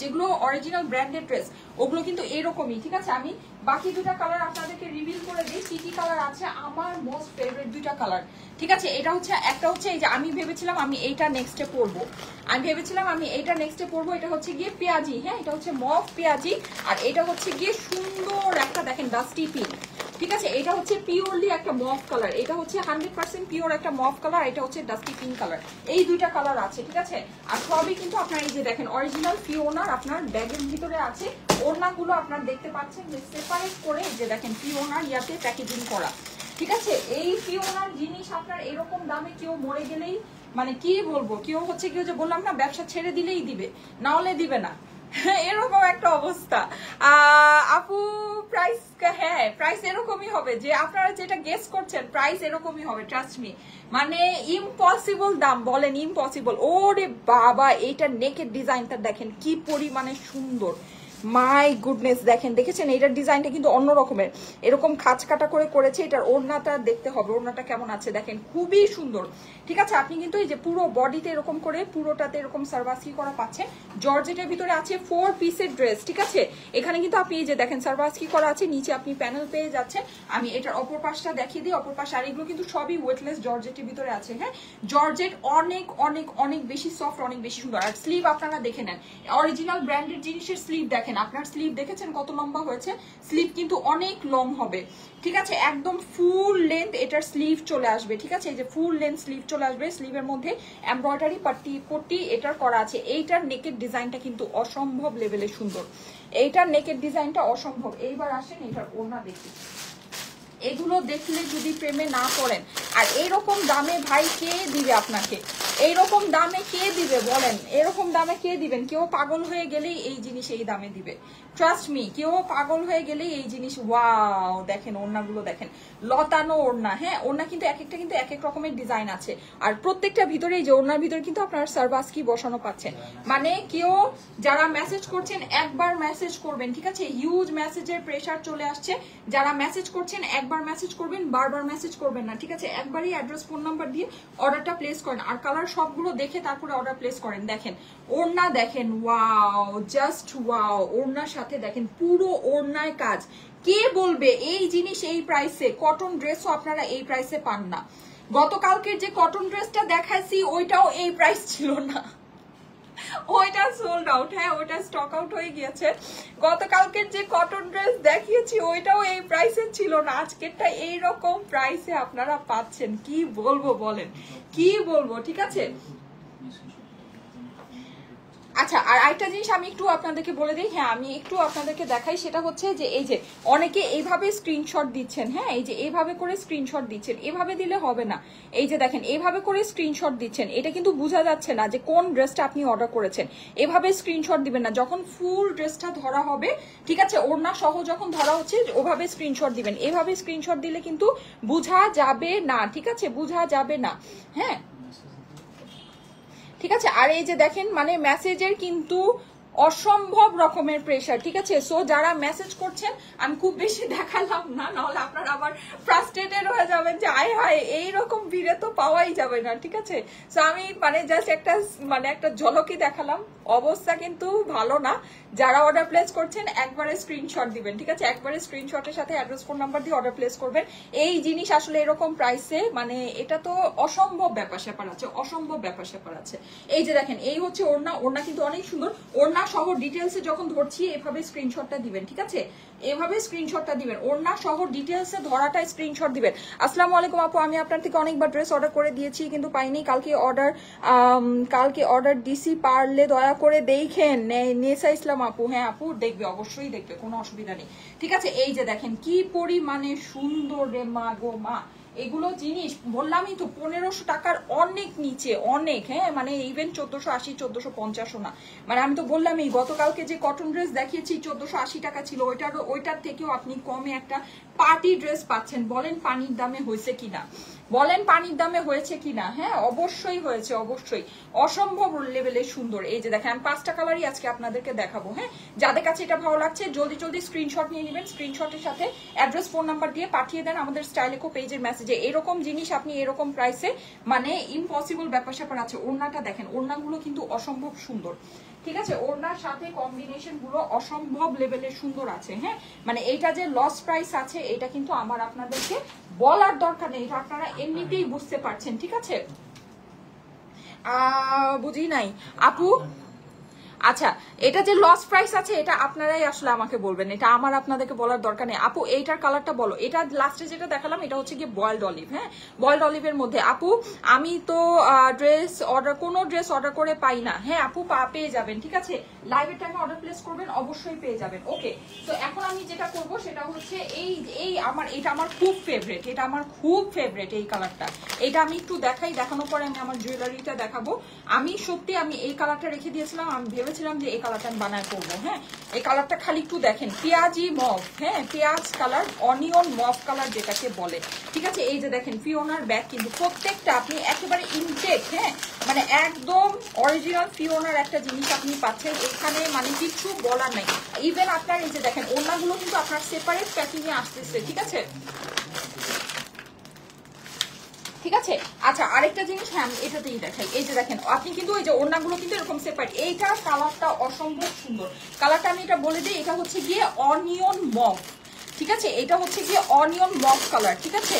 যেগুলো অরিজিনাল ব্র্যান্ডেড ড্রেস ওগুলো কিন্তু এরকমই। ঠিক আছে, আমি বাকি দুটা কালার আপনাদেরকে রিভিল করে দিই কি কি কালার আছে। আমার মোস্ট ফেভারিট দুইটা কালার, ঠিক আছে, এটা হচ্ছে একটা হচ্ছে এই যে আমি ভেবেছিলাম আমি এইটা নেক্সটে পরবো, এটা হচ্ছে গিয়ে পেঁয়াজি, হ্যাঁ এটা হচ্ছে মফ পেঁয়াজি, আর এটা হচ্ছে গিয়ে সুন্দর একটা দেখেন ডাস্টি পিঙ্ক। ঠিক আছে, এটা হচ্ছে পিওরলি একটা মফ কালার, এটা হচ্ছে 100% পিওর একটা মফ কালার, এটা হচ্ছে ডাস্টি পিঙ্ক কালার। এই দুইটা কালার আছে। ঠিক আছে, আর সবই কিন্তু আপনার এই যে দেখেন অরিজিনাল ফিওনার আপনার ব্যাগের ভিতরে আছে। ওড়নাগুলো আপনার দেখতে পাচ্ছেন যে সেপারেট করে যে দেখেন ফিওনার ইয়াতে প্যাকেজিং করা। ঠিক আছে, এই ফিওনার জিনিস আপনার এরকম দামে কেউ মরে গেলেই মানে কি বলবো, কেউ হচ্ছে কেউ যে বললাম না ব্যবসা ছেড়ে দিলেই দিবে, না হলে দিবে না, এরকম একটা অবস্থা। আপু প্রাইস, হ্যাঁ প্রাইস এরকমই হবে, যে আপনারা যেটা গেস করছেন প্রাইস এরকমই হবে, ট্রাস্ট মি। মানে ইম্পসিবল দাম বলেন, ইম্পসিবল। ওরে বাবা, এইটা নেকের ডিজাইনটা দেখেন কি পরিমাণে সুন্দর, মাই গুডনেস, দেখেন দেখেছেন এটার ডিজাইনটা কিন্তু অন্য রকমের, এরকম খাঁচ কাটা করে করেছে। এটার ওড়নাটা দেখতে হবে, ওড়নাটা কেমন আছে দেখেন, খুবই সুন্দর। ঠিক আছে, আপনি কিন্তু এই যে পুরো বডিতে এরকম করে পুরোটাতে এরকম সার্ভাসকি করা পাচ্ছেন। জর্জেটের ভিতরে আছে 4 পিসের ড্রেস। ঠিক আছে, এখানে কিন্তু আপনি এই যে দেখেন সার্ভাসকি করা আছে, নিচে আপনি প্যানেল পেয়ে যাচ্ছেন। আমি এটার অপর পাশটা দেখিয়ে দিই, অপর পাশ। আর এগুলো কিন্তু সবই ওয়েটলেস জর্জেটের ভিতরে আছে। হ্যাঁ, জর্জেট অনেক অনেক অনেক বেশি সফট, অনেক বেশি সুন্দর। আর স্লিভ আপনারা দেখে নেন, অরিজিনাল ব্র্যান্ডেড জিনিসের স্লিভ দেখেন। আপনার স্লিভ দেখেছেন কত লম্বা হয়েছে, স্লিভ কিন্তু অনেক লং হবে। ঠিক আছে, একদম ফুল লেন্থ এটার স্লিভ চলে আসবে। ঠিক আছে, এই যে ফুল লেন্থ স্লিভ চলে আসবে, স্লিভের মধ্যে এমব্রয়ডারি পট্টি এটার করা আছে। এইটার নেকের ডিজাইনটা কিন্তু অসম্ভব লেভেলে সুন্দর, এইটার নেকের ডিজাইনটা অসম্ভব। এইবার আসেন এটার ওড়না দেখি, এগুলো দেখলে যদি প্রেমে না পড়েন। আর এইরকম দামে ভাই কে দিবে আপনাকে, এইরকম দামে কে দিবে বলেন, এরকম দামে কে দিবেন? কেউ পাগল হয়ে গেলেই এই জিনিস এই দামে দিবে, ট্রাস্ট মি, কেউ পাগল হয়ে গেলেই এই জিনিস। ওয়াও, দেখেন ওড়নাগুলো দেখেন, লতানো ওড়না। হ্যাঁ, ওড়না কিন্তু এক একটা কিন্তু এক এক রকমের ডিজাইন আছে। আর প্রত্যেকটা ভিতরে এই যে ওড়নার ভিতরে কিন্তু আপনারা সার্ভাসকি বসানো পাচ্ছেন। মানে কেউ যারা মেসেজ করছেন একবার মেসেজ করবেন। ঠিক আছে, হিউজ মেসেজের প্রেসার চলে আসছে। যারা মেসেজ করছেন একবার মেসেজ করবেন, বারবার মেসেজ করবেন না। ঠিক আছে, একবারই অ্যাড্রেস ফোন নাম্বার দিয়ে অর্ডারটা প্লেস করেন, আর কালার সবগুলো দেখে তারপরে অর্ডার প্লেস করেন। দেখেন ওড়না দেখেন, ওয়াও, জাস্ট ওয়াও। ওড়নার সাথে দেখেন পুরো ওড়নায় কাজ। কে বলবে এই জিনিস এই প্রাইসে? কটন ড্রেসও আপনারা এই প্রাইসে পান না। গতকালকের যে কটন ড্রেসটা দেখাইছি ওইটাও এই প্রাইস ছিল না, ওইটা সোল্ড আউট। হ্যাঁ, ওইটা স্টক আউট হয়ে গিয়েছে। গতকালকের যে কটন ড্রেস দেখিয়েছি ওইটাও এই প্রাইসে ছিল না, আজকেরটা এইরকম প্রাইসে আপনারা পাচ্ছেন। কি বলবো বলেন, কি বলবো? ঠিক আছে, আচ্ছা আর আরেকটা জিনিস আমি একটু আপনাদেরকে বলে দিই। হ্যাঁ, আমি একটু আপনাদেরকে দেখাই, সেটা হচ্ছে যে এই যে অনেকে এইভাবে স্ক্রিনশট দিচ্ছেন। হ্যাঁ, এই যে এইভাবে করে স্ক্রিনশট দিচ্ছেন, এভাবে দিলে হবে না। এই যে দেখেন এইভাবে করে স্ক্রিনশট দিচ্ছেন, এটা কিন্তু বোঝা যাচ্ছে না যে কোন ড্রেসটা আপনি অর্ডার করেছেন। এভাবে স্ক্রিনশট দিবেন না, যখন ফুল ড্রেসটা ধরা হবে, ঠিক আছে, ওড়না সহ যখন ধরা হচ্ছে ওভাবে স্ক্রিনশট দিবেন। এভাবে স্ক্রিনশট দিলে কিন্তু বোঝা যাবে না। ঠিক আছে, বোঝা যাবে না। হ্যাঁ, ঠিক আছে। আর এই যে দেখেন মানে মেসেজের কিন্তু অসম্ভব রকমের প্রেসার। ঠিক আছে, সো যারা মেসেজ করছেন, আমি খুব বেশি দেখালাম না, নাহলে আপনারা আবার ফ্রাস্ট্রেটেড হয়ে যাবেন যে আয় হায় এইরকম ভিড়ে তো পাওয়াই যাবে না। ঠিক আছে, সো আমি মানে জাস্ট একটা ঝলকই দেখালাম, অবস্থা কিন্তু ভালো না। যারা অর্ডার প্লেস করছেন একবারে স্ক্রিনশট দিবেন। ঠিক আছে, একবারে স্ক্রিনশটের সাথে অ্যাড্রেস ফোন নাম্বার দিয়ে অর্ডার প্লেস করবেন। এই জিনিস আসলে এরকম প্রাইসে মানে এটা তো অসম্ভব ব্যাপার স্যাপার আছে, অসম্ভব ব্যাপার স্যাপার আছে। এই যে দেখেন এই হচ্ছে ওড়না, ওড়না কিন্তু অনেক সুন্দর। ওড়না সহ ডিটেলসে যখন ধরছি এভাবে স্ক্রিনশটটা দিবেন। ঠিক আছে, এভাবে স্ক্রিনশটটা দিবেন, ওড়না সহ ডিটেলসে ধরাটা স্ক্রিনশট দিবেন। আসসালামু আলাইকুম আপু, আমি আপনার থেকে অনেকবার ড্রেস অর্ডার করে দিয়েছি কিন্তু পাইনি। কালকে অর্ডার দিছি, পারলে দয়া করে দেখেন। নেসা ইসলাম আপু, হ্যাঁ আপু দেখবে, অবশ্যই দেখবে, কোনো অসুবিধা নেই। ঠিক আছে, এই যে দেখেন কি পরিমাণে সুন্দর রে মা গো মা। এগুলো জিনিস বললামই তো 1500 টাকার অনেক নিচে, অনেক। হ্যাঁ, মানে ইভেন 1480 1450 না, মানে আমি তো বললামই গতকালকে যে কটন ড্রেস দেখিয়েছি 1480 টাকা ছিল, ওইটার থেকেও আপনি কমে একটা পার্টি ড্রেস পাচ্ছেন। বলেন পানির দামে হয়েছে কিনা, বলেন পানির দামে হয়েছে কিনা? হ্যাঁ, অবশ্যই হয়েছে, অবশ্যই। অসম্ভব লেভেলে সুন্দর। এই যে দেখেন আমি 5টা কালারই আজকে আপনাদেরকে দেখাবো। হ্যাঁ, যাদের কাছে এটা ভালো লাগছে জলদি জলদি স্ক্রিনশট নিয়ে নেবেন, স্ক্রিনশটের সাথে অ্যাড্রেস ফোন নাম্বার দিয়ে পাঠিয়ে দেন আমাদের স্টাইলেকো পেজের মেসেজে। এরকম জিনিস আপনি এরকম প্রাইসে মানে ইম্পসিবল ব্যাপার স্যাপার আছে। ওড়নাটা দেখেন, ওড়নাগুলো কিন্তু অসম্ভব সুন্দর। ঠিক আছে, ওড়নার সাথে কম্বিনেশন গুলো অসম্ভব লেভেলের সুন্দর আছে। হ্যাঁ, মানে এইটা যে লস প্রাইস আছে এটা কিন্তু আমার আপনাদেরকে বলার দরকার নেই, এটা আপনারা এমনিতেই বুঝতে পারছেন। ঠিক আছে, বুঝি নাই আপু। আচ্ছা, এটা যে লস প্রাইস আছে এটা আপনারাই আসলে আমাকে বলবেন, এটা আমার আপনাদেরকে বলার দরকার নেই। আপু এইটার কালারটা বলো। এটা লাস্টে যেটা দেখালাম এটা হচ্ছে গিয়ে বয়েলড অলিভ। হ্যাঁ, বয়েলড অলিভের মধ্যে। আপু আমি তো কোনো ড্রেস অর্ডার করে পাই না। হ্যাঁ আপু পেয়ে যাবেন। ঠিক আছে, লাইভের টাইমে অর্ডার প্লেস করবেন, অবশ্যই পেয়ে যাবেন। ওকে, তো এখন আমি যেটা করব সেটা হচ্ছে এটা আমার খুব ফেভারিট, এটা আমার খুব ফেভারিট এই কালারটা। এটা আমি একটু দেখানোর পরে আমি আমার জুয়েলারিটা দেখাবো। আমি সত্যি এই কালারটা রেখে দিয়েছিলাম, আমি ভেবে বলেছিলাম যে এই কালারটা আমি বানায় করবো। হ্যাঁ, এই কালারটা খালি একটু দেখেন, পেঁয়াজি মভ, হ্যাঁ পেঁয়াজ কালার, অনিয়ন মভ কালার যেটাকে বলে। ঠিক আছে, এই যে দেখেন ফিওনার ব্যাগ কিন্তু প্রত্যেকটা আপনি একেবারে ইনটেক, হ্যাঁ মানে একদম অরিজিনাল ফিওনার একটা জিনিস আপনি পাচ্ছেন এখানে, মানে কিছু বলার নাই। ইভেন আপনার এই যে দেখেন ওড়নাগুলো কিন্তু আপনার সেপারেট প্যাকিং এ আসতেছে। ঠিক আছে, ঠিক আছে। আচ্ছা আরেকটা জিনিস, হ্যাঁ আমি এটাতেই দেখাই, এই যে দেখেন আপনি কিন্তু এই যে ওড়নাগুলো কিন্তু এরকম সেপারেট। এইটা কালারটা অসম্ভব সুন্দর, কালারটা আমি এটা বলে দিই, এটা হচ্ছে গিয়ে অনিয়ন মভ। ঠিক আছে, এটা হচ্ছে গিয়ে অনিয়ন মভ কালার। ঠিক আছে,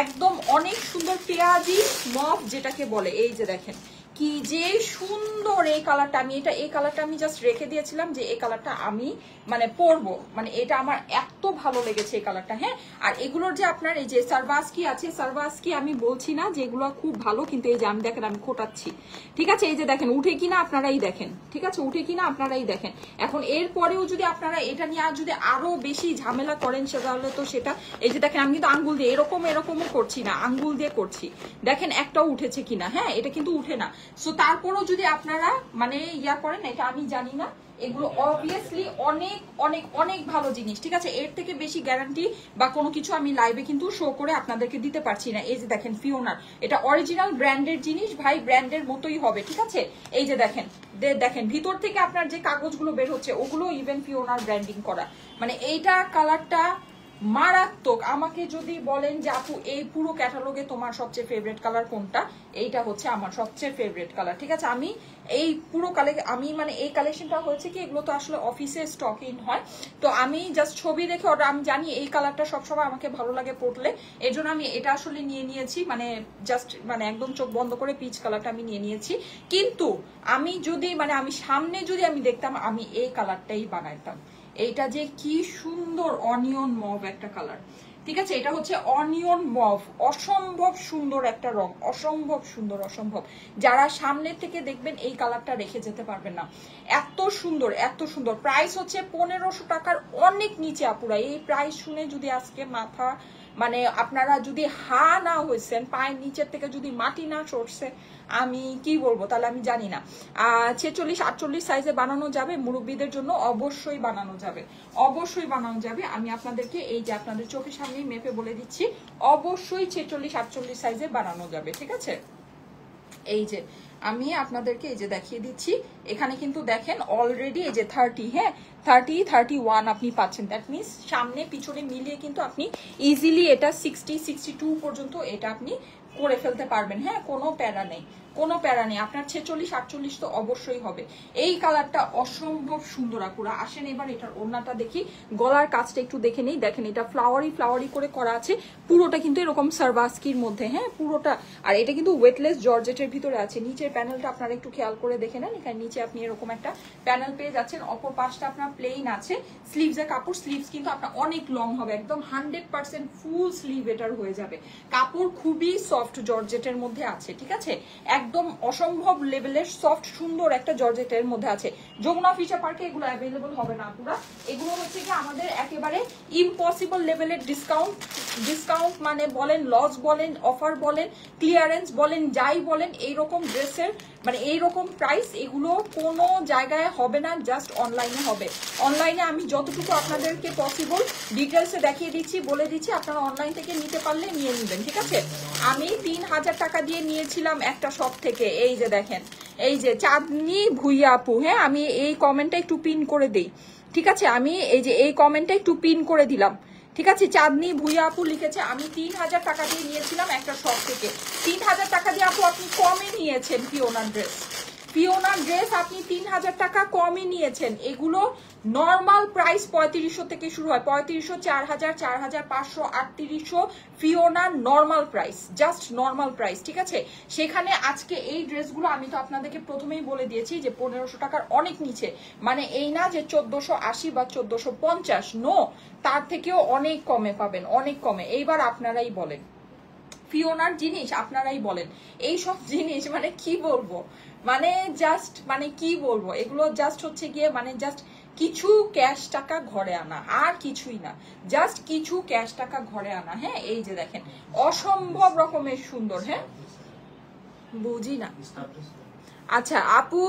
একদম অনেক সুন্দর পেঁয়াজি মভ যেটাকে বলে। এই যে দেখেন কি যে সুন্দর এই কালারটা, আমি এটা এই কালারটা আমি জাস্ট রেখে দিয়েছিলাম যে এই কালারটা আমি মানে পরবো, মানে এটা আমার এত ভালো লেগেছে এই কালারটা। হ্যাঁ, আর এগুলোর যে আপনার এই যে সারভাস্কি আছে, সারভাস্কি আমি বলছি না যে এগুলো খুব ভালো, কিন্তু এই যে আমি দেখেন আমি খোটাচ্ছি। ঠিক আছে, এই যে দেখেন উঠে কিনা আপনারাই দেখেন। ঠিক আছে, উঠে কিনা আপনারাই দেখেন। এখন এরপরেও যদি আপনারা এটা নিয়ে আর যদি আরো বেশি ঝামেলা করেন তাহলে তো সেটা, এই যে দেখেন আমি কিন্তু আঙ্গুল দিয়ে এরকমও করছি না, আঙ্গুল দিয়ে করছি, দেখেন একটাও উঠেছে কিনা। হ্যাঁ, এটা কিন্তু উঠে না। সো তারপরও যদি আপনারা মানে ইয়া করেন, এটা আমি জানি না, এগুলো অবভিয়াসলি অনেক অনেক অনেক ভালো জিনিস। ঠিক আছে, এর থেকে বেশি গ্যারান্টি বা কোনো কিছু আমি লাইভে কিন্তু শো করে আপনাদেরকে দিতে পারছি না। এই যে দেখেন ফিওনার, এটা অরিজিনাল ব্র্যান্ডের জিনিস ভাই, ব্র্যান্ডের মতোই হবে। ঠিক আছে, এই যে দেখেন দেখেন ভিতর থেকে আপনার যে কাগজগুলো বের হচ্ছে ওগুলো ইভেন ফিওনার ব্র্যান্ডিং করা। মানে এইটা কালারটা মারাত্মক। আমাকে যদি বলেন যে আপু এই পুরো ক্যাটালগে তোমার সবচেয়ে ফেভারিট কালার কোনটা, এইটা হচ্ছে আমার সবচেয়ে ফেভারিট কালার। ঠিক আছে, আমি এই পুরো আমি মানে এই কালেকশনটা হয়েছে কি, এগুলো তো আসলে অফিসে স্টক ইন হয়, তো আমি জাস্ট ছবি দেখে ওটা আমি জানি এই কালারটা সবসময় আমাকে ভালো লাগে পড়লে, এই জন্য আমি এটা আসলে নিয়ে নিয়েছি, মানে জাস্ট মানে একদম চোখ বন্ধ করে পিচ কালারটা আমি নিয়ে নিয়েছি। কিন্তু আমি যদি মানে আমি সামনে যদি আমি দেখতাম আমি এই কালারটাই বানাইতাম। এইটা যে কি সুন্দর অনিয়ন মভ একটা কালার। ঠিক আছে, এটা হচ্ছে অনিয়ন মভ, অসম্ভব সুন্দর একটা রং, অসম্ভব সুন্দর, অসম্ভব। যারা সামনের থেকে দেখবেন এই কালারটা রেখে যেতে পারবেন না, এত সুন্দর এত সুন্দর। প্রাইস হচ্ছে 1500 টাকার অনেক নিচে আপুরা। এই প্রাইস শুনে যদি আজকে মাথা মানে আপনারা যদি হা না হয়েছেন, পায়ের নিচের থেকে যদি মাটি না সরছে, আমি কি বলবো তাহলে আমি জানি না। 46-48 সাইজে বানানো যাবে, মুরব্বীদের জন্য অবশ্যই বানানো যাবে, অবশ্যই বানানো যাবে। আমি আপনাদেরকে এই যে আপনাদের চোখের সামনেই মেপে বলে দিচ্ছি, অবশ্যই 46-48 সাইজে বানানো যাবে। ঠিক আছে, এই যে আমি আপনাদেরকে এই যে দেখিয়ে দিচ্ছি, এখানে কিন্তু দেখেন অলরেডি এই যে 30, হ্যাঁ 30-31 আপনি পাচ্ছেন। দ্যাট মিনস সামনে পিছনে মিলিয়ে কিন্তু আপনি ইজিলি এটা 60-62 পর্যন্ত এটা আপনি করে ফেলতে পারবেন। হ্যাঁ, কোনো প্যারা নেই, কোনো প্যারা নেই। আপনার 46-48 তো অবশ্যই হবে। এই কালারটা অসম্ভব সুন্দর আপুরা। আসেন এবার এটার ওড়নাটা দেখি, গলার কাজটা একটু দেখে নেই। দেখেন এটা ফ্লাওয়ারি ফ্লাওয়ারি করে করা আছে, পুরোটা কিন্তু এরকম সারভাস্কির মধ্যে, হ্যাঁ পুরোটা। আর এটা কিন্তু ওয়েটলেস জর্জেটের ভিতরে আছে। নিচের প্যানেলটা আপনারা একটু খেয়াল করে দেখে নেন, এখানে নিচে আপনি এরকম একটা প্যানেল পেয়ে যাচ্ছেন। অপর পাশটা আপনার প্লেন আছে, স্লিভসের কাপড়, স্লিভস কিন্তু আপনার অনেক লং হবে, একদম 100% ফুল স্লিভ এটার হয়ে যাবে। কাপড় খুবই সফট জর্জেটের মধ্যে আছে। ঠিক আছে, একদম অসম্ভব লেভেলের সফট সুন্দর একটা জর্জেটের মধ্যে আছে। যমুনা ফিশার পার্কে এগুলো অ্যাভেলেবল হবে না পুরা, এগুলো হচ্ছে কি আমাদের একেবারে ইম্পসিবল লেভেলের ডিসকাউন্ট। ডিসকাউন্ট মানে বলেন, লস বলেন, অফার বলেন, ক্লিয়ারেন্স বলেন, যাই বলেন, এইরকম ড্রেসের মানে এইরকম প্রাইস এগুলো কোনো জায়গায় হবে না, জাস্ট অনলাইনে হবে। অনলাইনে আমি যতটুকু আপনাদেরকে পসিবল ডিটেলসে দেখিয়ে দিচ্ছি, বলে দিচ্ছি, আপনারা অনলাইন থেকে নিতে পারলে নিয়ে নেবেন। ঠিক আছে, আমি 3000 টাকা দিয়ে নিয়েছিলাম একটা শপ থেকে। এই যে দেখেন, এই যে চাঁদনি ভুইয়া আপু, হ্যাঁ আমি এই কমেন্টটা একটু পিন করে দিই। ঠিক আছে, আমি এই যে এই কমেন্টটা একটু পিন করে দিলাম। ঠিক আছে, চাঁদনি ভুইয়া আপু লিখেছে আমি 3000 টাকা দিয়ে নিয়েছিলাম একটা শপ থেকে। 3000 টাকা দিয়ে আপু আপনি কমে নিয়েছেন ফিওনার ড্রেস, ফিওনার ড্রেস আপনি 3000 টাকা কমই নিয়েছেন। এগুলো নর্মাল প্রাইস 3500 থেকে শুরু হয়, 3500, 4000, 4500, 3800 ফিওনার normal price, just normal price. ঠিক আছে, সেখানে আজকে এই ড্রেসগুলো আমি তো আপনাদেরকে প্রথমেই বলে দিয়েছি যে 1500 টাকার অনেক নিচে, মানে এই না যে 1480 বা 1450, নো, তার থেকেও অনেক কমে পাবেন, অনেক কমে। এইবার আপনারাই বলেন, ফিওনার জিনিস আপনারাই বলেন, এই সব জিনিস মানে কি বলবো, মানে জাস্ট মানে কি বলবো, এগুলো জাস্ট হচ্ছে গিয়ে মানে জাস্ট কিছু ক্যাশ টাকা ঘরে আনা, আর কিছুই না, জাস্ট কিছু ক্যাশ টাকা ঘরে আনা। হ্যাঁ, এই যে দেখেন অসম্ভব রকমের সুন্দর। হ্যাঁ, বুঝি না আচ্ছা আপু,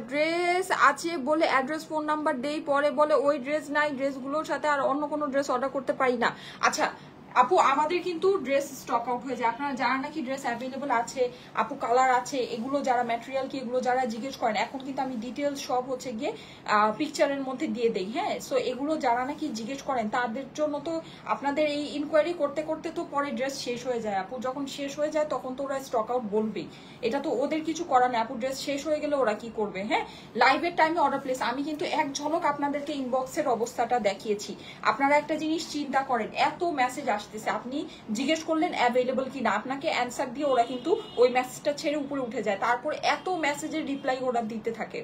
ড্রেস আছে বলে অ্যাড্রেস ফোন নাম্বার দেই, পরে বলে ওই ড্রেস নাই, ড্রেসগুলোর সাথে আর অন্য কোনো ড্রেস অর্ডার করতে পারি না। আচ্ছা আপু, আমাদের কিন্তু ড্রেস স্টক আউট হয়ে যায়। আপনারা যারা নাকি ড্রেস অ্যাভেলেবল আছে আপু, কালার আছে, এগুলো যারা ম্যাটেরিয়াল কি এগুলো যারা জিজ্ঞেস করেন, এখন কিন্তু আমি ডিটেলস সব হচ্ছে গিয়ে পিকচারের মধ্যে দিয়ে দেই। হ্যাঁ, সো এগুলো যারা নাকি জিজ্ঞেস করেন তাদের জন্য তো আপনাদের এই ইনকোয়ারি করতে করতে তো পরে ড্রেস শেষ হয়ে যায় আপু। যখন শেষ হয়ে যায় তখন তো ওরা স্টক আউট বলবেই, এটা তো ওদের কিছু করার নেই আপু। ড্রেস শেষ হয়ে গেলে ওরা কি করবে? হ্যাঁ, লাইভের টাইমে অর্ডার প্লেস আমি কিন্তু এক ঝলক আপনাদেরকে ইনবক্সের অবস্থাটা দেখিয়েছি। আপনারা একটা জিনিস চিন্তা করেন, এত মেসেজ আসতেছে, আপনি জিজ্ঞেস করলেন অ্যাভেলেবল কিনা, আপনাকে অ্যান্সার দিয়ে ওরা কিন্তু ওই মেসেজটা ছেড়ে উপরে উঠে যায়, তারপরে এত মেসেজের রিপ্লাই ওরা দিতে থাকে।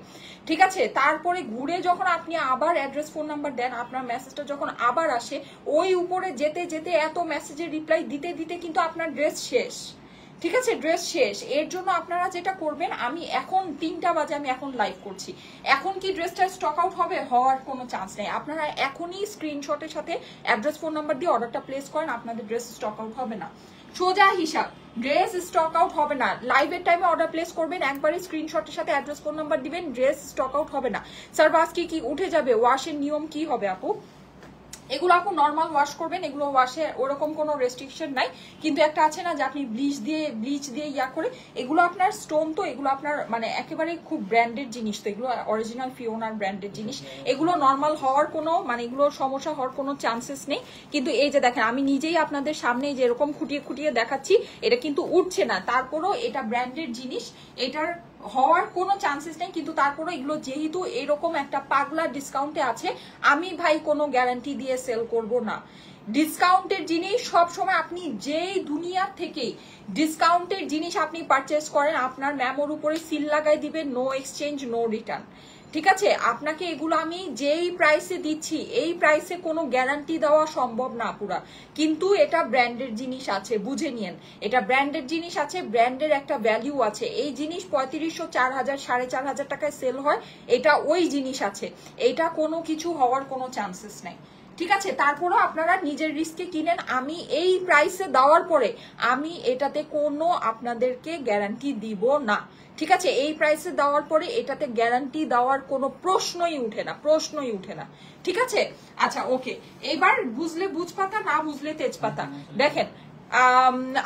ঠিক আছে, তারপরে ঘুরে যখন আপনি আবার অ্যাড্রেস ফোন নাম্বার দেন, আপনার মেসেজটা যখন আবার আসে, ওই উপরে যেতে যেতে এত মেসেজের রিপ্লাই দিতে দিতে কিন্তু আপনার ড্রেস শেষ। ঠিক আছে, ড্রেস শেষ। এর জন্য আপনারা যেটা করবেন, আমি এখন 3টা বাজে আমি এখন লাইভ করছি, এখন কি ড্রেসটা স্টক আউট হবে? হওয়ার কোনো চান্স নেই। আপনারা এখনই স্ক্রিনশটের সাথে অ্যাড্রেস ফোন নাম্বার দিয়ে অর্ডারটা প্লেস করেন, আপনাদের ড্রেস স্টক আউট হবে না। সোজা হিসাব, ড্রেস স্টক আউট হবে না। লাইভের টাইমে অর্ডার প্লেস করবেন, একবারই স্ক্রিনশটের সাথে অ্যাড্রেস ফোন নাম্বার দিবেন, ড্রেস স্টক আউট হবে না। সার্ভাস কি উঠে যাবে? ওয়াশের নিয়ম কি হবে আপু? এগুলো আপু নর্মাল ওয়াশ করবেন, এগুলো ওয়াশে ওরকম কোনো রেস্ট্রিকশন নাই, কিন্তু একটা আছে না যে আপনি ব্লিচ দিয়ে ইয়া করে, এগুলো আপনার স্টোন তো, এগুলো আপনার মানে একেবারে খুব ব্র্যান্ডেড জিনিস, তো এগুলো অরিজিনাল ফিওনার ব্র্যান্ডেড জিনিস, এগুলো নর্মাল হওয়ার কোনো মানে এগুলো সমস্যা হওয়ার কোনো চান্সেস নেই। কিন্তু এই যে দেখেন, আমি নিজেই আপনাদের সামনে যে এরকম খুঁটিয়ে খুঁটিয়ে দেখাচ্ছি, এটা কিন্তু উঠছে না, তারপরও এটা ব্র্যান্ডেড জিনিস, এটার হওয়ার কোনো চান্সেস নেই। কিন্তু তারপরে এগুলো যেহেতু এরকম একটা পাগলা ডিসকাউন্টে আছে, আমি ভাই কোনো গ্যারান্টি দিয়ে সেল করব না। ডিসকাউন্টের জিনিস সব সময়, আপনি যেই দুনিয়ার থেকে ডিসকাউন্টের জিনিস আপনি পারচেস করেন, আপনার মেমোর উপরে সিল লাগাই দিবে, নো এক্সচেঞ্জ নো রিটার্ন। ঠিক আছে, আপনাকে এগুলো আমি যেই প্রাইসে দিচ্ছি, এই প্রাইসে কোনো গ্যারান্টি দেওয়া সম্ভব না পুরা, কিন্তু এটা ব্র্যান্ডের জিনিস আছে, বুঝে নিয়েন। এটা ব্র্যান্ডের জিনিস আছে, ব্র্যান্ডের একটা ভ্যালিউ আছে। এই জিনিস 3500, 4000, 4500 টাকায় সেল হয়, এটা ওই জিনিস আছে, এটা কোনো কিছু হওয়ার কোনো চান্সেস নাই। ঠিক আছে, তারপরও আপনারা নিজের রিস্কে কিনেন। আমি এই প্রাইসে দেওয়ার পরে আমি এটাতে কোনো আপনাদেরকে গ্যারান্টি দিব না। ঠিক আছে, এই প্রাইসে দেওয়ার পরে এটাতে গ্যারান্টি দেওয়ার কোনো প্রশ্নই উঠে না, প্রশ্নই উঠে না। ঠিক আছে, আচ্ছা ওকে, এবার বুঝলে বুঝপাতা, না বুঝলে তেজপাতা। দেখেন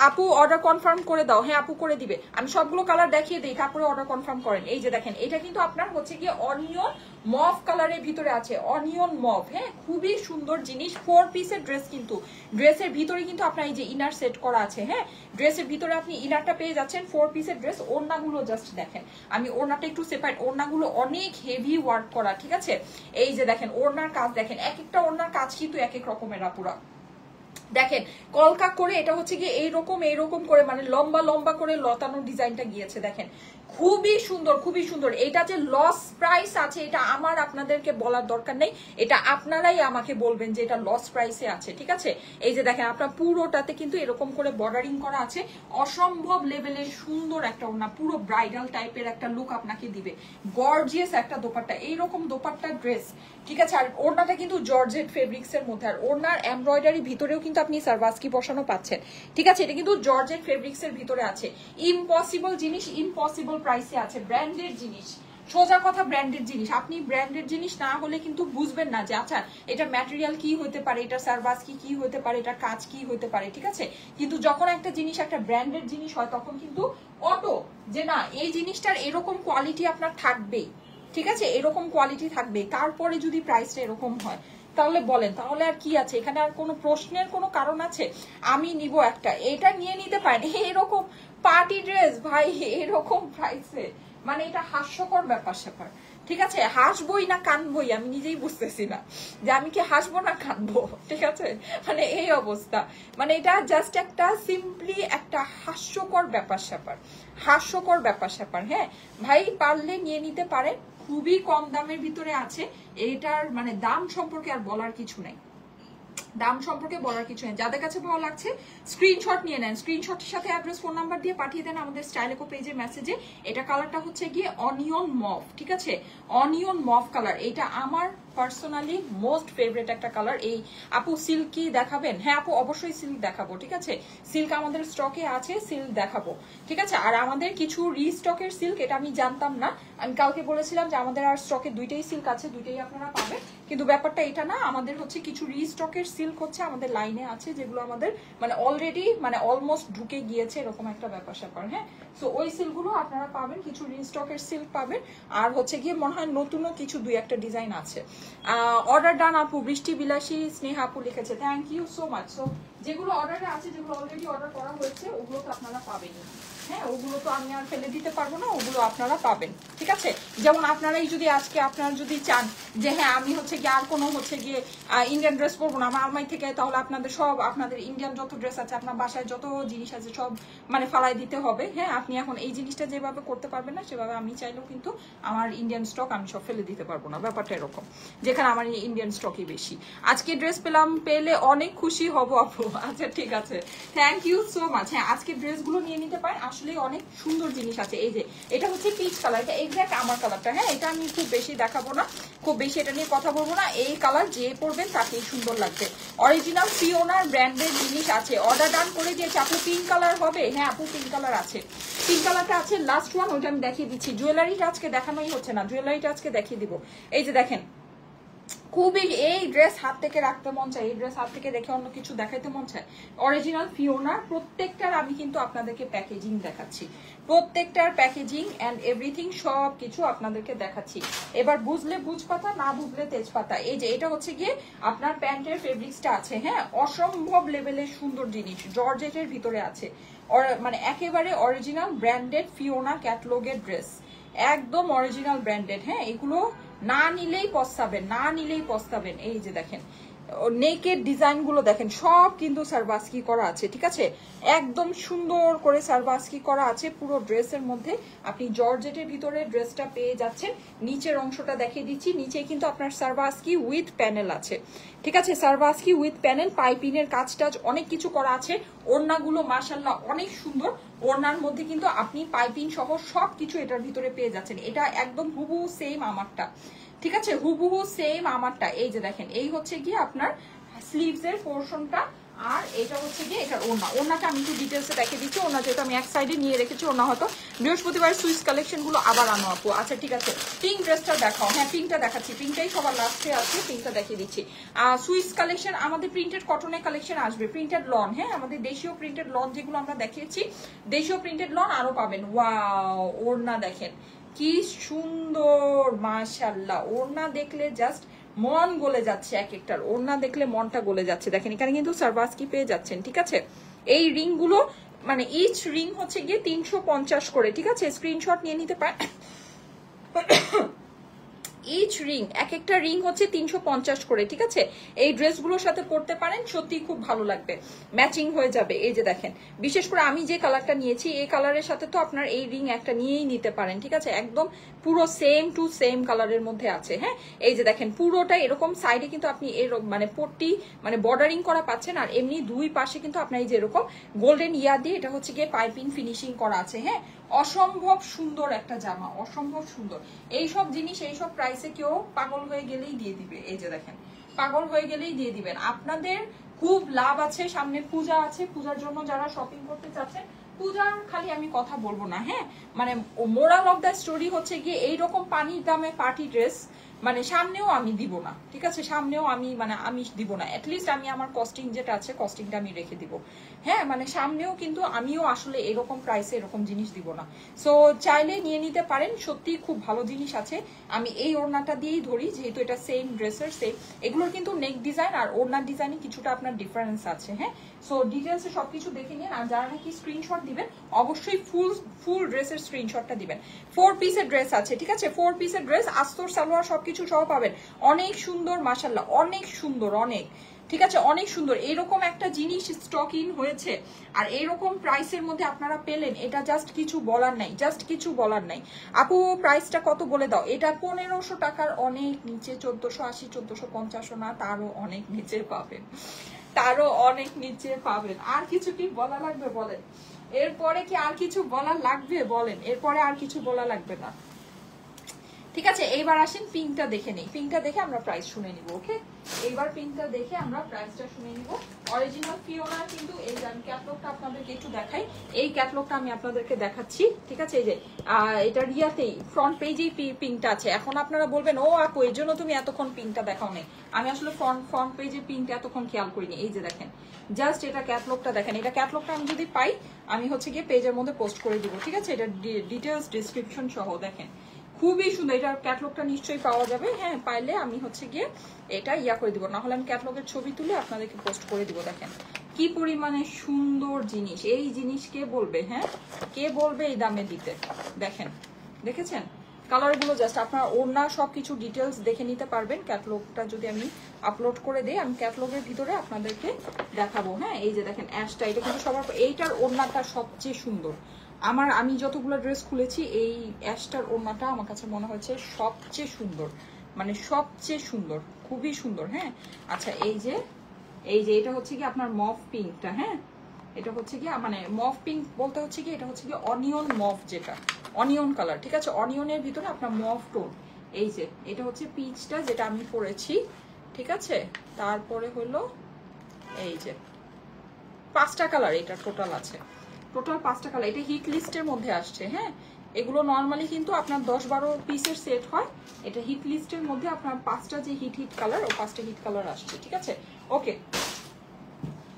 আপু অর্ডার কনফার্ম করে দাও। হ্যাঁ আপু করে দিবে, আমি সবগুলো কালার দেখিয়ে দিই, তারপরে অর্ডার কনফার্ম করেন। এই যে দেখেন, এটা কিন্তু আপনার হচ্ছে গিয়ে অনিয়ন মভ কালারের ভিতরে আছে, অনিয়ন মভ। হ্যাঁ, খুবই সুন্দর জিনিস, 4 পিসের ড্রেস, কিন্তু ড্রেসের ভিতরে কিন্তু আপনার এই যে ইনার সেট করা আছে। হ্যাঁ, ড্রেসের ভিতরে আপনি ইনারটা পেয়ে যাচ্ছেন, 4 পিসের ড্রেস। ওড়নাগুলো জাস্ট দেখেন, আমি ওড়নাটা একটু সেপারেট, ওড়নাগুলো অনেক হেভি ওয়ার্ক করা। ঠিক আছে, এই যে দেখেন ওড়নার কাজ দেখেন, এক একটা ওড়নার কাজ কিন্তু এক এক রকমের আপুরা। দেখেন কলকা করে, এটা হচ্ছে কি এইরকম করে মানে লম্বা লম্বা করে লতানো ডিজাইনটা গিয়েছে, দেখেন খুবই সুন্দর, খুবই সুন্দর। এটা যে লস প্রাইস আছে, এটা আমার আপনাদেরকে বলার দরকার নেই, এটা আপনারাই আমাকে বলবেন যে এটা লস প্রাইসে আছে। ঠিক আছে, এই যে দেখেন আপনার পুরোটাতে কিন্তু এরকম করে বর্ডারিং করা আছে, অসম্ভব লেভেলের সুন্দর একটা ওড়না, পুরো ব্রাইডাল টাইপের একটা লুক আপনাকে দিবে, গর্জিয়াস একটা দোপাট্টা, এইরকম দোপাট্টা ড্রেস। ঠিক আছে, আর ওড়নাটা কিন্তু জর্জেট ফেব্রিক্স এর মধ্যে, আর ওড়নার এমব্রয়ডারি ভিতরেও কিন্তু আপনি সার্ভাসকি বসানো পাচ্ছেন। ঠিক আছে, এটা কিন্তু জর্জেট ফেব্রিক্স এর ভিতরে আছে, ইম্পসিবল জিনিস, ইম্পসিবল প্রাইসে আছে, ব্র্যান্ডেড জিনিস, সোজা কথা ব্র্যান্ডেড জিনিস। আপনি ব্র্যান্ডেড জিনিস না হলে কিন্তু বুঝবেন না যে আচ্ছা এটা ম্যাটেরিয়াল কি হতে পারে, এটা সার্ভাসকি কি হতে পারে, এটা কাজ কি হতে পারে। ঠিক আছে, কিন্তু যখন একটা জিনিস একটা ব্র্যান্ডেড জিনিস হয়, তখন কিন্তু অটো যে না এই জিনিসটার এরকম কোয়ালিটি আপনার থাকবেই। ঠিক আছে, এরকম কোয়ালিটি থাকবে, তারপরে যদি প্রাইসটা এরকম হয়, তাহলে বলেন তাহলে আর কি আছে এখানে? আর কোনো প্রশ্নের কোনো কারণ আছে? আমি নিব একটা, এটা নিয়ে নিতে পারেন, এরকম পার্টি ড্রেস ভাই এরকম প্রাইসে, মানে এটা হাস্যকর ব্যাপার স্যাপার। ঠিক আছে, হাসবই না কানবই আমি নিজেই বুঝতেছি না যে আমি কি হাসবো না কানবো। ঠিক আছে, মানে এই অবস্থা, মানে এটা জাস্ট একটা সিম্পলি একটা হাস্যকর ব্যাপার স্যাপার, হাস্যকর ব্যাপার স্যাপার। হ্যাঁ ভাই, পারলে নিয়ে নিতে পারেন, খুবই কম দামের ভিতরে আছে, এটার মানে দাম সম্পর্কে আর বলার কিছু নাই। দাম সম্পর্কে বলার কিছু নেই, যাদের কাছে ভালো লাগছে স্ক্রিনশট নিয়ে নেন, স্ক্রিনশটের সাথে অ্যাড্রেস ফোন নাম্বার দিয়ে পাঠিয়ে দেন আমাদের স্টাইলেকো পেজের মেসেজে। এটা কালারটা হচ্ছে গিয়ে অনিয়ন মভ, ঠিক আছে, অনিয়ন মভ কালার। এটা আমার পার্সোনালি মোস্ট ফেভারিট একটা কালার। এই আপু সিল্ক কি দেখাবেন? হ্যাঁ আপু অবশ্যই সিল্ক দেখাবো, ঠিক আছে, সিল্ক আমাদের স্টকে আছে, সিল্ক দেখাবো, ঠিক আছে। আর আমাদের কিছু রিস্টকের সিল্ক, এটা আমি জানতাম না, আমি কালকে বলেছিলাম যে আমাদের আর স্টকে দুইটাই সিল্ক আছে, দুইটাই আপনারা পাবেন, কিন্তু ব্যাপারটা এটা না, আমাদের হচ্ছে কিছু রিস্টকের সিল্ক হচ্ছে আমাদের লাইনে আছে, যেগুলো আমাদের মানে অলরেডি মানে অলমোস্ট ঢুকে গিয়েছে, এরকম একটা ব্যাপার স্যাপার। হ্যাঁ, সো ওই সিল্কগুলো আপনারা পাবেন, কিছু রিস্টকের সিল্ক পাবেন। আর হচ্ছে গিয়ে মনে হয় নতুনও কিছু দুই একটা ডিজাইন আছে। অর্ডার ডান আপু, বৃষ্টি বিলাসী স্নেহা আপু লিখেছে, thank you so much. So যেগুলো অর্ডারে আছে, যেগুলো অলরেডি অর্ডার করা হয়েছে, ওগুলো তো আপনারা পাবেনই। হ্যাঁ, ওগুলো তো আমি আর ফেলে দিতে পারবো না, ওগুলো আপনারা পাবেন, ঠিক আছে। যেমন আপনারাই যদি আজকে আপনারা যদি চান যে হ্যাঁ আমি হচ্ছে গিয়ে আর কোনো হচ্ছে গিয়ে ইন্ডিয়ান ড্রেস পরবো না আমার আলমারি থেকে, তাহলে আপনাদের সব আপনাদের ইন্ডিয়ান যত ড্রেস আছে, আপনার বাসায় যত জিনিস আছে সব মানে ফালাই দিতে হবে। হ্যাঁ, আপনি এখন এই জিনিসটা যেভাবে করতে পারবেন না, সেভাবে আমি চাইলেও কিন্তু আমার ইন্ডিয়ান স্টক আমি সব ফেলে দিতে পারবো না, ব্যাপারটা এরকম, যেখানে আমার ইন্ডিয়ান স্টকই বেশি। আজকে ড্রেস পেলে অনেক খুশি হব আপু। আচ্ছা ঠিক আছে, থ্যাংক ইউ সো মাচ। হ্যাঁ, আজকে ড্রেসগুলো নিয়ে নিতে পারেন, আসলে অনেক সুন্দর জিনিস আছে। এই যে এটা হচ্ছে পিচ কালার, এটা এক্স্যাক্ট আমার কালারটা। হ্যাঁ, এটা আমি খুব বেশি দেখাবো না, খুব বেশি এটা নিয়ে কথা বলবো না, এই কালার যে পরবেন তাকেই সুন্দর লাগবে। অরিজিনাল ফিওনার ব্র্যান্ডের জিনিস আছে, অর্ডার ডান করে দিয়েছে। আপু পিঙ্ক কালার হবে? হ্যাঁ আপু পিঙ্ক কালার আছে, পিঙ্ক কালারটা আছে লাস্ট ওয়ান, ওইটা আমি দেখিয়ে দিচ্ছি। জুয়েলারিটা আজকে দেখানোই হচ্ছে না, জুয়েলারিটা আজকে দেখিয়ে দিব। এই যে দেখেন, খুবই এই ড্রেস হাত থেকে রাখতে মন চায়, এই ড্রেস হাত থেকে রেখে অন্য কিছু দেখাইতে মন চায়। অরিজিনাল ফিওনার প্রত্যেকটার আমি কিন্তু আপনাদেরকে প্যাকেজিং দেখাচ্ছি, প্রত্যেকটার প্যাকেজিং এন্ড এভরিথিং সব কিছু আপনাদেরকে দেখাচ্ছি। এবার বুঝলে বুঝপাতা, না বুঝলে তেজপাতা। এই যে এটা হচ্ছে গিয়ে আপনার প্যান্টের ফেব্রিক্সটা আছে, হ্যাঁ অসম্ভব লেভেলের সুন্দর জিনিস, জর্জেটের ভিতরে আছে, মানে একেবারে অরিজিনাল ব্র্যান্ডেড ফিওনা ক্যাটালগের ড্রেস, একদম অরিজিনাল ব্র্যান্ডেড। হ্যাঁ, এগুলো না নিলেই পস্তাবেন, না নিলেই পস্তাবেন। এই যে দেখেন নেকের ডিজাইন গুলো দেখেন, সব কিন্তু সার্ভাস্কি করা আছে, ঠিক আছে, একদম সুন্দর করে সার্ভাস্কি করা আছে পুরো ড্রেসের মধ্যে। আপনি জর্জেটের ভিতরে ড্রেসটা পেয়ে যাচ্ছেন। নিচের অংশটা দেখিয়ে দিচ্ছি, নিচে কিন্তু আপনার সার্ভাস্কি উইথ প্যানেল আছে, ঠিক আছে, সার্ভাস্কি উইথ প্যানেল, পাইপিনের কাজ টাজ অনেক কিছু করা আছে। ওড়নাগুলো মাশাআল্লাহ অনেক সুন্দর, ওড়নার মধ্যে কিন্তু আপনি পাইপিং সহ সবকিছু এটার ভিতরে পেয়ে যাচ্ছেন। এটা একদম হুবহু সেম আমারটা, ঠিক আছে, হুবহু সেম আমারটা। এই যে দেখেন, এই হচ্ছে গিয়ে আপনার স্লিভস এর পোর্শনটা, আর এটা হচ্ছে গিয়ে এটার ওড়না। ওড়নাটা আমি একটু ডিটেলসে দেখিয়ে দিচ্ছি। ওড়না যেহেতু আমি এক সাইডে নিয়ে রেখেছি, ওড়না হয়তো বৃহস্পতিবার সুইস কালেকশন গুলো আবার আনো আপু। আচ্ছা ঠিক আছে, পিঙ্ক ড্রেসটা দেখাও। হ্যাঁ পিঙ্কটা দেখাচ্ছি, পিঙ্কটাই সবার লাস্টে আছে, পিঙ্কটা দেখিয়ে দিচ্ছি। সুইস কালেকশন আমাদের প্রিন্টেড কটনের কালেকশন আসবে, প্রিন্টেড লন। হ্যাঁ, আমাদের দেশীয় প্রিন্টেড লন যেগুলো আমরা দেখিয়েছি, দেশীয় প্রিন্টেড লন আরো পাবেন। ওয়াও, ওড়না দেখেন কি সুন্দর, মাশাআল্লাহ, ওড়না দেখলে জাস্ট মন গলে যাচ্ছে, এক একটার ওড়না দেখলে মনটা গলে যাচ্ছে। দেখেন এখানে কিন্তু সার্ভাস্কি পেয়ে যাচ্ছেন, ঠিক আছে। এই রিং গুলো মানে ইচ রিং হচ্ছে গিয়ে 350 করে, ঠিক আছে, স্ক্রিনশট নিয়ে নিতে পারেন। ইচ রিং, এক একটা রিং হচ্ছে 350 করে, ঠিক আছে। এই ড্রেসগুলোর সাথে পরতে পারেন, সত্যি খুব ভালো লাগবে, ম্যাচিং হয়ে যাবে। এই যে দেখেন, বিশেষ করে আমি যে কালারটা নিয়েছি এই কালারের সাথে তো আপনার এই রিং একটা নিয়েই নিতে পারেন, ঠিক আছে, একদম পুরো সেম টু সেম কালারের মধ্যে আছে। হ্যাঁ, এই যে দেখেন পুরোটা এরকম, সাইডে কিন্তু আপনি এর মানে পট্টি মানে বর্ডারিং করা পাচ্ছেন, আর এমনি দুই পাশে কিন্তু আপনার এই যে এরকম গোল্ডেন ইয়া দিয়ে এটা হচ্ছে গিয়ে পাইপিং ফিনিশিং করা আছে। হ্যাঁ, অসম্ভব সুন্দর একটা জামা, অসম্ভব সুন্দর। এইসব জিনিস এইসব প্রাইসে কেউ পাগল হয়ে গেলেই দিয়ে দিবে। এই যে দেখেন, পাগল হয়ে গেলেই দিয়ে দিবেন। আপনাদের খুব লাভ আছে, সামনে পূজা আছে, পূজার জন্য যারা শপিং করতে চাচ্ছেন, পূজার খালি আমি কথা বলবো না। হ্যাঁ, মানে মোরাল অফ দ্য স্টোরি হচ্ছে গিয়ে এইরকম পানির দামে পার্টি ড্রেস মানে সামনেও আমি দিব না, ঠিক আছে, সামনেও আমি মানে আমি দিব না, অ্যাটলিস্ট আমি আমার কস্টিং যেটা আছে কস্টিংটা আমি রেখে দিব। হ্যাঁ, মানে সামনেও কিন্তু আমিও আসলে এরকম প্রাইসে এরকম জিনিস দিব না। সো চাইলে নিয়ে নিতে পারেন, সত্যি খুব ভালো জিনিস আছে। আমি এই ওড়নাটা দিয়েই ধরি, যেহেতু এটা সেম ড্রেসের সেম, এগুলোর কিন্তু নেক ডিজাইন আর ওড়নার ডিজাইনে কিছুটা আপনার ডিফারেন্স আছে। হ্যাঁ, সো ডিটেলসে সবকিছু দেখে নিন। আর যারা নাকি স্ক্রিনশট দিবেন অবশ্যই ফুল ড্রেসের স্ক্রিনশটটা দিবেন। 4 পিসের ড্রেস আছে, ঠিক আছে, 4 পিসের ড্রেস, আস্তর সালোয়ার সবকিছু সহ পাবেন। অনেক সুন্দর মাশাআল্লাহ, অনেক সুন্দর, অনেক ঠিক আছে, অনেক সুন্দর। এরকম একটা জিনিস স্টক ইন হয়েছে আর এরকম প্রাইসের মধ্যে আপনারা পেলেন, এটা জাস্ট কিছু বলার নাই, জাস্ট কিছু বলার নাই। আপু প্রাইসটা কত বলে দাও? এটা 1500 টাকার অনেক নিচে, 1480 1450 না, তারও অনেক নিচে পাবেন, তারও অনেক নিচে পাবেন। আর কিছু কি বলা লাগবে বলেন? এরপরে কি আর কিছু বলা লাগবে বলেন? এরপরে আর কিছু বলা লাগবে না। ঠিক আছে, এইবার আসেন পিঙ্কটা দেখে নেই। পিঙ্কটা দেখে আমরা প্রাইস শুনে নিব। ওকে, এইবার পিঙ্কটা দেখে আমরা প্রাইসটা শুনে নিব। অরিজিনাল ফিওনা কিন্তু এই যে আমি ক্যাটলগটা আপনাদেরকে একটু দেখাই। এই ক্যাটলগটা আমি আপনাদেরকে দেখাচ্ছি। ঠিক আছে, এই যে এটা রিয়াতেই ফ্রন্ট পেজেই পিঙ্কটা আছে। এখন আপনারা বলবেন ও আপু এর জন্য তুমি এতক্ষণ পিঙ্কটা দেখাও নেই। আমি আসলে ফ্রন্ট পেজে পিঙ্কটা এতক্ষণ খেয়াল করিনি। এই যে দেখেন, জাস্ট এটা ক্যাটলগটা দেখেন। এটা ক্যাটলগটা আমি যদি পাই আমি হচ্ছে গিয়ে পেজের মধ্যে পোস্ট করে দিব। ঠিক আছে, এটা ডিটেলস ডেসক্রিপশন সহ দেখেন, খুবই সুন্দর। এটার ক্যাটলগটা নিশ্চয়ই পাওয়া যাবে। হ্যাঁ, পাইলে আমি হচ্ছে গিয়ে এটা ইয়া করে দিব, না হলে আমি ক্যাটলগের ছবি তুলে আপনাদেরকে পোস্ট করে দিব। দেখেন কি পরিমাণে সুন্দর জিনিস। এই জিনিস কে বলবে? হ্যাঁ, কে বলবে এই দামে দিতে? দেখেন, দেখেছেন কালারগুলো? জাস্ট আপনার ওড়না সবকিছু ডিটেলস দেখে নিতে পারবেন। ক্যাটলগটা যদি আমি আপলোড করে দিই, আমি ক্যাটলগের ভিতরে আপনাদেরকে দেখাবো। হ্যাঁ, এই যে দেখেন অ্যাশটা, এটা কিন্তু সবার, এইটার ওড়নাটা সবচেয়ে সুন্দর। আমি যতগুলো ড্রেস খুলেছি এই অ্যাশটার ওড়নাটা আমার কাছে মনে হয়েছে সবচেয়ে সুন্দর, মানে সবচেয়ে সুন্দর, খুবই সুন্দর। হ্যাঁ, আচ্ছা এই যে এটা হচ্ছে কি আপনার মফ পিঙ্কটা। হ্যাঁ, এটা হচ্ছে কি মানে মফ পিঙ্ক বলতে হচ্ছে কি, এটা হচ্ছে কি অনিয়ন মফ, যেটা অনিয়ন কালার। ঠিক আছে, অনিয়নের ভিতরে আপনার মফ টোন। এই যে এটা হচ্ছে পিচটা যেটা আমি পরেছি। ঠিক আছে, তারপরে হলো এই যে 5টা কালার এটা টোটাল আছে, টোটাল 5টা কালার। এটা হিট লিস্টের মধ্যে আসছে। হ্যাঁ, এগুলো নর্মালি কিন্তু আপনার 10-12 পিসের সেট হয়। এটা হিট লিস্টের মধ্যে আপনার 5টা যে হিট কালার, ও 5টা হিট কালার আসছে। ঠিক আছে, ওকে।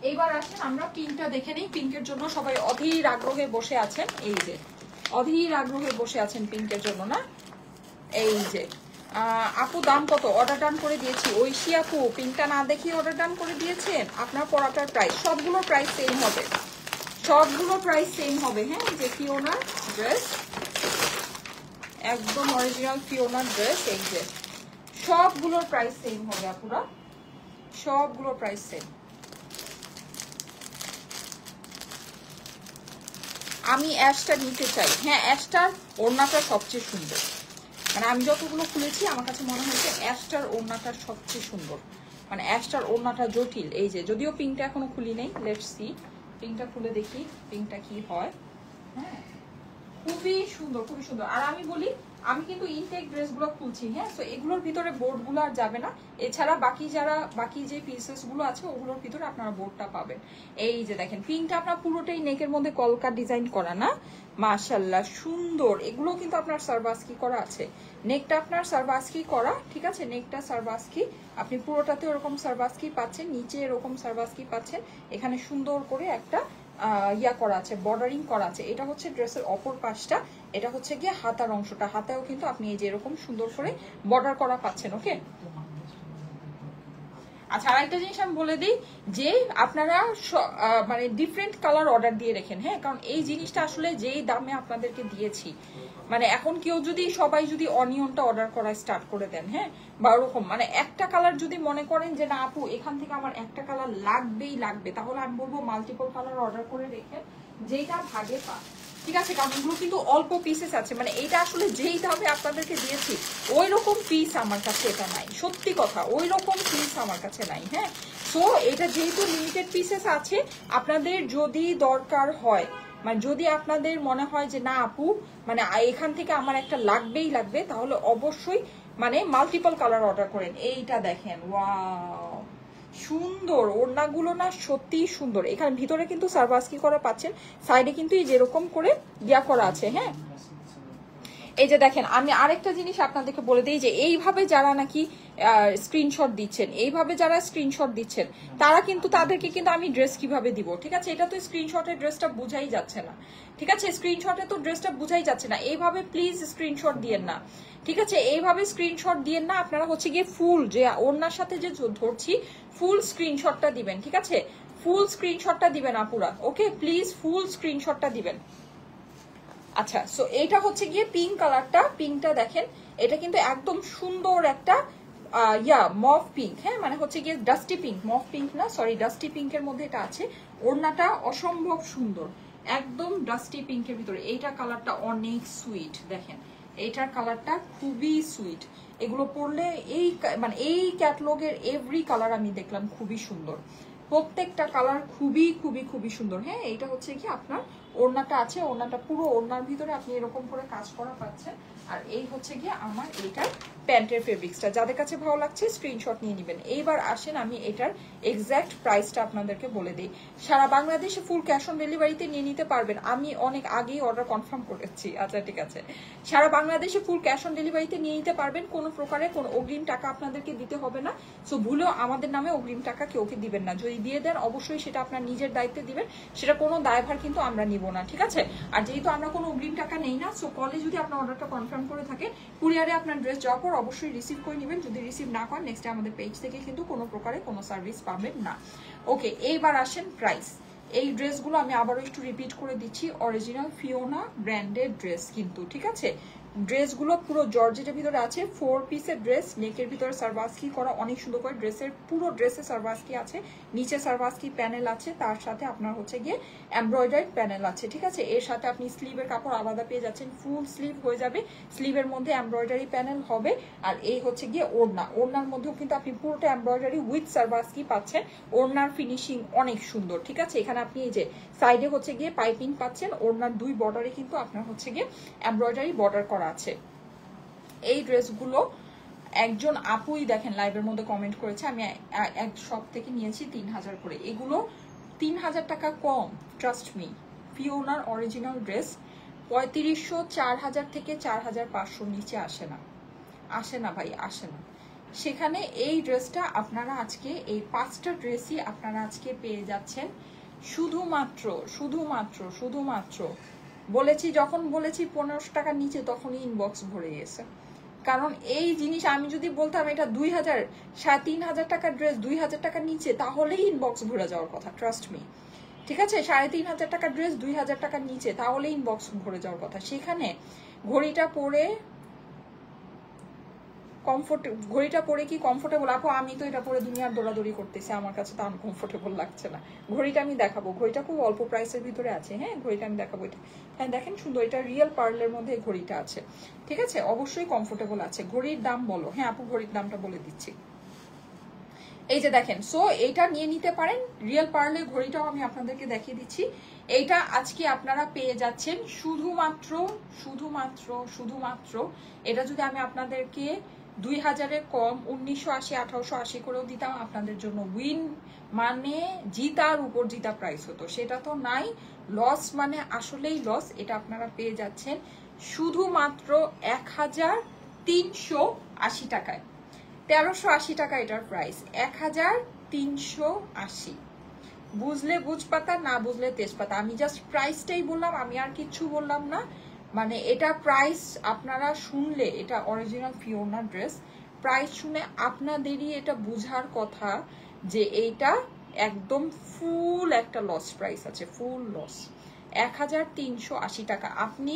এইবার আসেন আমরা পিঙ্কটা দেখে নিই। পিঙ্কের জন্য সবাই অধীর আগ্রহে বসে আছেন। এই যে অধীর আগ্রহে বসে আছেন পিঙ্কের জন্য না? এই যে আপু দাম কত? অর্ডার ডান করে দিয়েছি। ঐশী আপু পিঙ্কটা না দেখিয়ে অর্ডার ডান করে দিয়েছেন। আপনার পরাটার প্রাইস, সবগুলোর প্রাইস সেম হবে, সবগুলো প্রাইস সেম হবে। হ্যাঁ, যে ফিওনার ড্রেস, একদম অরিজিনাল ফিওনার ড্রেস। এই যে সবগুলোর প্রাইস সেম হবে আপুরা, সবগুলোর প্রাইস সেম। আমি অ্যাশটা নিতে চাই। হ্যাঁ, অ্যাশটার ওড়নাটা সবচেয়ে সুন্দর, মানে আমি যতগুলো খুলেছি আমার কাছে মনে হয়েছে অ্যাশটার ওড়নাটা সবচেয়ে সুন্দর, মানে অ্যাশটার ওড়নাটা জটিল। এই যে যদিও পিঙ্কটা এখনো খুলি নেই, লেটস সি পিঙ্কটা খুলে দেখি পিঙ্কটা কি হয়। হ্যাঁ, খুবই সুন্দর, খুবই সুন্দর। আর আমি বলি আমি কিন্তু ইনটেক ড্রেসগুলো খুলছি। হ্যাঁ, সো এগুলোর ভিতরে বোর্ডগুলো আর যাবে না। এছাড়া বাকি যে পিসেসগুলো আছে ওগুলোর ভিতরে আপনারা বোর্ডটা পাবেন। এই যে দেখেন পিঙ্কটা আপনার পুরোটাই নেকের মধ্যে কলকা ডিজাইন করা না? মাশাআল্লাহ সুন্দর। এগুলো কিন্তু আপনার সার্ভাসকি করা আছে, নেকটা আপনার সার্ভাসকি করা। ঠিক আছে, নেকটা সার্ভাসকি, আপনি পুরোটাতে ওরকম সার্ভাসকি পাচ্ছেন, নিচে এরকম সার্ভাসকি পাচ্ছেন। এখানে সুন্দর করে একটা ইয়া করা আছে, বর্ডারিং করা আছে। এটা হচ্ছে ড্রেসের অপর পাশটা, এটা হচ্ছে গিয়ে হাতার অংশটা। হাতায়ও কিন্তু আপনি এই যে এরকম সুন্দর করে বর্ডার করা পাচ্ছেন। ওকে, আচ্ছা আরেকটা জিনিস আমি বলে দিই যে আপনারা মানে ডিফারেন্ট কালার অর্ডার দিয়ে রেখেন। হ্যাঁ, কারণ এই জিনিসটা আসলে যেই দামে আপনাদেরকে দিয়েছি, মানে এখন কেউ যদি সবাই যদি অনিয়নটা অর্ডার করা স্টার্ট করে দেন, হ্যাঁ, বা ওরকম মানে একটা কালার যদি মনে করেন যে না আপু এখান থেকে আমার একটা কালার লাগবেই লাগবে, তাহলে আমি বলবো মাল্টিপল কালার অর্ডার করে রেখে যেটা ভাগে পা। ঠিক আছে, কারণ এগুলো কিন্তু অল্প পিসেস আছে, মানে এইটা আসলে যেই দামে আপনাদেরকে দিয়েছি ওই রকম পিস আমার কাছে এটা নাই, সত্যি কথা ওই রকম পিস আমার কাছে নাই। হ্যাঁ, সো এটা যেহেতু লিমিটেড পিসেস আছে, আপনাদের যদি দরকার হয়, মানে যদি আপনাদের মনে হয় যে না আপু মানে এখান থেকে আমার একটা লাগবেই লাগবে, তাহলে অবশ্যই মানে মাল্টিপল কালার অর্ডার করেন। এইটা দেখেন, ওয়াও সুন্দর ওড়নাগুলো না, সত্যি সুন্দর। এখানে ভিতরে কিন্তু সার্ভাসকি করা পাচ্ছেন, সাইডে কিন্তু এই যেরকম করে ইয়া করা আছে। হ্যাঁ, এই যে দেখেন আমি আরেকটা জিনিস আপনাদেরকে বলে দিই যে এইভাবে যারা নাকি স্ক্রিনশট দিচ্ছেন, এইভাবে যারা স্ক্রিনশট দিচ্ছেন তারা কিন্তু তাদেরকে কিন্তু আমি ড্রেস কিভাবে দিব। ঠিক আছে, এটা তো স্ক্রিনশটের ড্রেসটা বোঝাই যাচ্ছে না। ঠিক আছে, স্ক্রিনশটে তো ড্রেসটা বোঝাই যাচ্ছে না। এইভাবে প্লিজ স্ক্রিনশট দিয়েন না। ঠিক আছে, এইভাবে স্ক্রিনশট দিয়েন না। আপনারা হচ্ছে গিয়ে ফুল যে ওড়নার সাথে যে ধরছি ফুল স্ক্রিনশটটা দিবেন। ঠিক আছে, ফুল স্ক্রিনশটটা দিবেন আপুরা। ওকে, প্লিজ ফুল স্ক্রিনশটটা দিবেন। আচ্ছা, সো এটা হচ্ছে গিয়ে পিঙ্ক কালারটা। পিঙ্কটা দেখেন, এটা কিন্তু একদম সুন্দর একটা মভ পিঙ্ক, হ্যাঁ মানে হচ্ছে গিয়ে ডাস্টি পিঙ্ক, মভ পিঙ্ক না সরি ডাস্টি পিঙ্কের মধ্যে এটা আছে। ওড়নাটা অসম্ভব সুন্দর, একদম ডাস্টি পিঙ্কের ভিতরে। এইটা কালারটা অনেক সুইট, দেখেন এইটার কালারটা খুবই সুইট। এগুলো পরলে মানে এই ক্যাটালগের এভরি কালার আমি দেখলাম খুবই সুন্দর, প্রত্যেকটা কালার খুবই খুবই খুবই সুন্দর। হ্যাঁ এটা হচ্ছে কি আপনার ওড়নাটা আছে, ওড়নাটা পুরো ওড়নার ভিতরে আপনি এরকম করে কাজ করা পাচ্ছেন। আর এই হচ্ছে গিয়ে আমার এইটার প্যান্টের ফেব্রিক্সটা। যাদের কাছে ভালো লাগছে স্ক্রিনশট নিয়ে নেবেন। এইবার আসেন আমি এটার এক্সাক্ট প্রাইসটা আপনাদেরকে বলে দিই। সারা বাংলাদেশে ফুল ক্যাশ অন ডেলিভারিতে নিয়ে নিতে পারবেন, আমি অনেক আগেই অর্ডার কনফার্ম করেছি। আচ্ছা ঠিক আছে, সারা বাংলাদেশে ফুল ক্যাশ অন ডেলিভারিতে নিয়ে নিতে পারবেন, কোনো প্রকারে কোনো অগ্রিম টাকা আপনাদেরকে দিতে হবে না। সো ভুলেও আমাদের নামে অগ্রিম টাকা কেউকে দিবেন না, যদি দিয়ে দেন অবশ্যই সেটা আপনার নিজের দায়িত্বে দিবেন, সেটা কোনো দায়ভার কিন্তু আমরা নিব না, ঠিক আছে। আর যেহেতু আমরা কোনো অগ্রিম টাকা নেই না, সো কলে যদি আপনার অর্ডারটা কনফার্ম করে থাকে কুরিয়ারে আপনার ড্রেস যাওয়ার পর অবশ্যই রিসিভ করে নেবেন। যদি রিসিভ না করেন নেক্সট আমাদের পেজ থেকে কিন্তু কোনো প্রকারে কোনো সার্ভিস পাবেন না। ওকে এইবার আসেন প্রাইস। এই ড্রেসগুলো আমি আবারও একটু রিপিট করে দিচ্ছি, অরিজিনাল ফিওনা ব্র্যান্ডের ড্রেস কিন্তু, ঠিক আছে। ড্রেসগুলো পুরো জর্জেটের ভিতরে আছে, 4 পিসের ড্রেস, নেকের ভিতরে সার্ভাসকি করা অনেক সুন্দর করে, ড্রেসের পুরো ড্রেসে সার্ভাসকি আছে, নিচে সার্ভাসকি প্যানেল আছে, তার সাথে আপনার হচ্ছে গিয়ে এমব্রয়ডারি প্যানেল আছে, ঠিক আছে। এর সাথে আপনি স্লিভের কাপড় আলাদা পেয়ে যাচ্ছেন, ফুল স্লিভ হয়ে যাবে, স্লিভের মধ্যে এমব্রয়ডারি প্যানেল হবে। আর এই হচ্ছে গিয়ে ওড়না, ওড়নার মধ্যেও কিন্তু আপনি পুরোটা এমব্রয়ডারি উইথ সার্ভাসকি পাচ্ছেন। ওড়নার ফিনিশিং অনেক সুন্দর, ঠিক আছে। এখানে আপনি এই যে সাইডে হচ্ছে গিয়ে পাইপিং পাচ্ছেন, ওড়নার দুই বর্ডারে কিন্তু আপনার হচ্ছে গিয়ে এমব্রয়ডারি বর্ডার করা আছে। এই ড্রেসগুলো একজন আপুই দেখেন লাইভের মধ্যে কমেন্ট করেছে, আমি এক শপ থেকে নিয়েছি 3000 করে। এগুলো 3000 টাকা কম, ট্রাস্ট মি। ফিওনার অরিজিনাল ড্রেস 3500, 4000 থেকে 4500 নিচে আসে না, আসে না ভাই, আসে না। সেখানে এই ড্রেসটা আপনারা আজকে এই 5টা ড্রেসই আপনারা আজকে পেয়ে যাচ্ছেন শুধুমাত্র শুধুমাত্র শুধুমাত্র বলেছি, যখন বলেছি 1500 টাকার নিচে তখনই ইনবক্স ভরে গেছে। কারণ এই জিনিস আমি যদি বলতাম এটা 2000, 3500 টাকার ড্রেস 2000 টাকার নিচে, তাহলেই ইনবক্স ভরে যাওয়ার কথা, ট্রাস্ট মি, ঠিক আছে। 3500 টাকার ড্রেস 2000 টাকার নিচে, তাহলে ইনবক্স ভরে যাওয়ার কথা। সেখানে ঘড়িটা পরে ঘড়িটা পরে কি কমফোর্টেবল? আপু আমি তো এটা পরে দুনিয়ার দৌড়াদৌড়ি করতেছি, আমার কাছে তো আনকমফোর্টেবল লাগছে না। ঘড়িটা আমি দেখাবো, ঘড়িটা খুব অল্প প্রাইসের ভিতরে আছে, হ্যাঁ ঘড়িটা আমি দেখাবো। এটা হ্যাঁ দেখেন সুন্দর, এটা রিয়েল পার্লের মধ্যে ঘড়িটা আছে, ঠিক আছে, অবশ্যই কমফোর্টেবল আছে। ঘড়ির দাম বলো? হ্যাঁ আপু ঘড়ির দামটা বলে দিচ্ছি, এই যে দেখেন। সো এইটা নিয়ে নিতে পারেন, রিয়েল পার্লের ঘড়িটাও আমি আপনাদেরকে দেখিয়ে দিচ্ছি। এইটা আজকে আপনারা পেয়ে যাচ্ছেন শুধুমাত্র শুধুমাত্র শুধুমাত্র, এটা যদি আমি আপনাদেরকে 2000-এর কম 1980, 1880 করেও দিতাম, আপনাদের জন্য উইন, মানে জিতার উপর জিতা প্রাইস হতো, সেটা তো নাই। লস মানে আসলেই লস। এটা আপনারা পেয়ে যাচ্ছেন শুধুমাত্র 1380 টাকায়, 1380 টাকা এটার প্রাইস, 1380। বুঝলে বুঝপাতা, না বুঝলে তেজপাতা। আমি জাস্ট প্রাইসটাই বললাম, আমি আর কিচ্ছু বললাম না। মানে এটা প্রাইস আপনারা শুনলে, এটা অরিজিনাল ফিওনা ড্রেস, প্রাইস শুনে আপনাদেরই এটা বুঝার কথা যে এইটা একদম ফুল একটা লস প্রাইস আছে, ফুল লস। 1380 টাকা। আপনি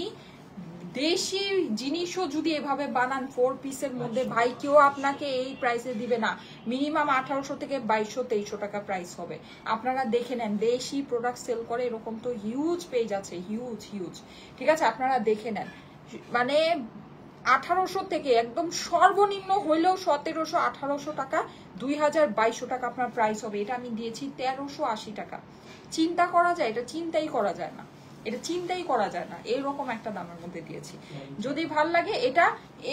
দেশি জিনিসও যদি এভাবে বানান 4 পিসের মধ্যে, ভাই কেউ আপনাকে এই প্রাইসে দিবে না। মিনিমাম 1800 থেকে 2200, 2300 টাকা প্রাইস হবে। আপনারা দেখে নেন, দেশি প্রোডাক্ট সেল করে এরকম তো হিউজ পেজ আছে, হিউজ হিউজ, ঠিক আছে, আপনারা দেখে নেন। মানে 1800 থেকে একদম সর্বনিম্ন হইলেও 1700, 1800 টাকা, 2000, 2200 টাকা আপনার প্রাইস হবে। এটা আমি দিয়েছি 1380 টাকা। চিন্তা করা যায়? এটা চিন্তাই করা যায় না, এটা চিন্তাই করা যায় না, এইরকম একটা দামের মধ্যে দিয়েছি। যদি ভাল লাগে, এটা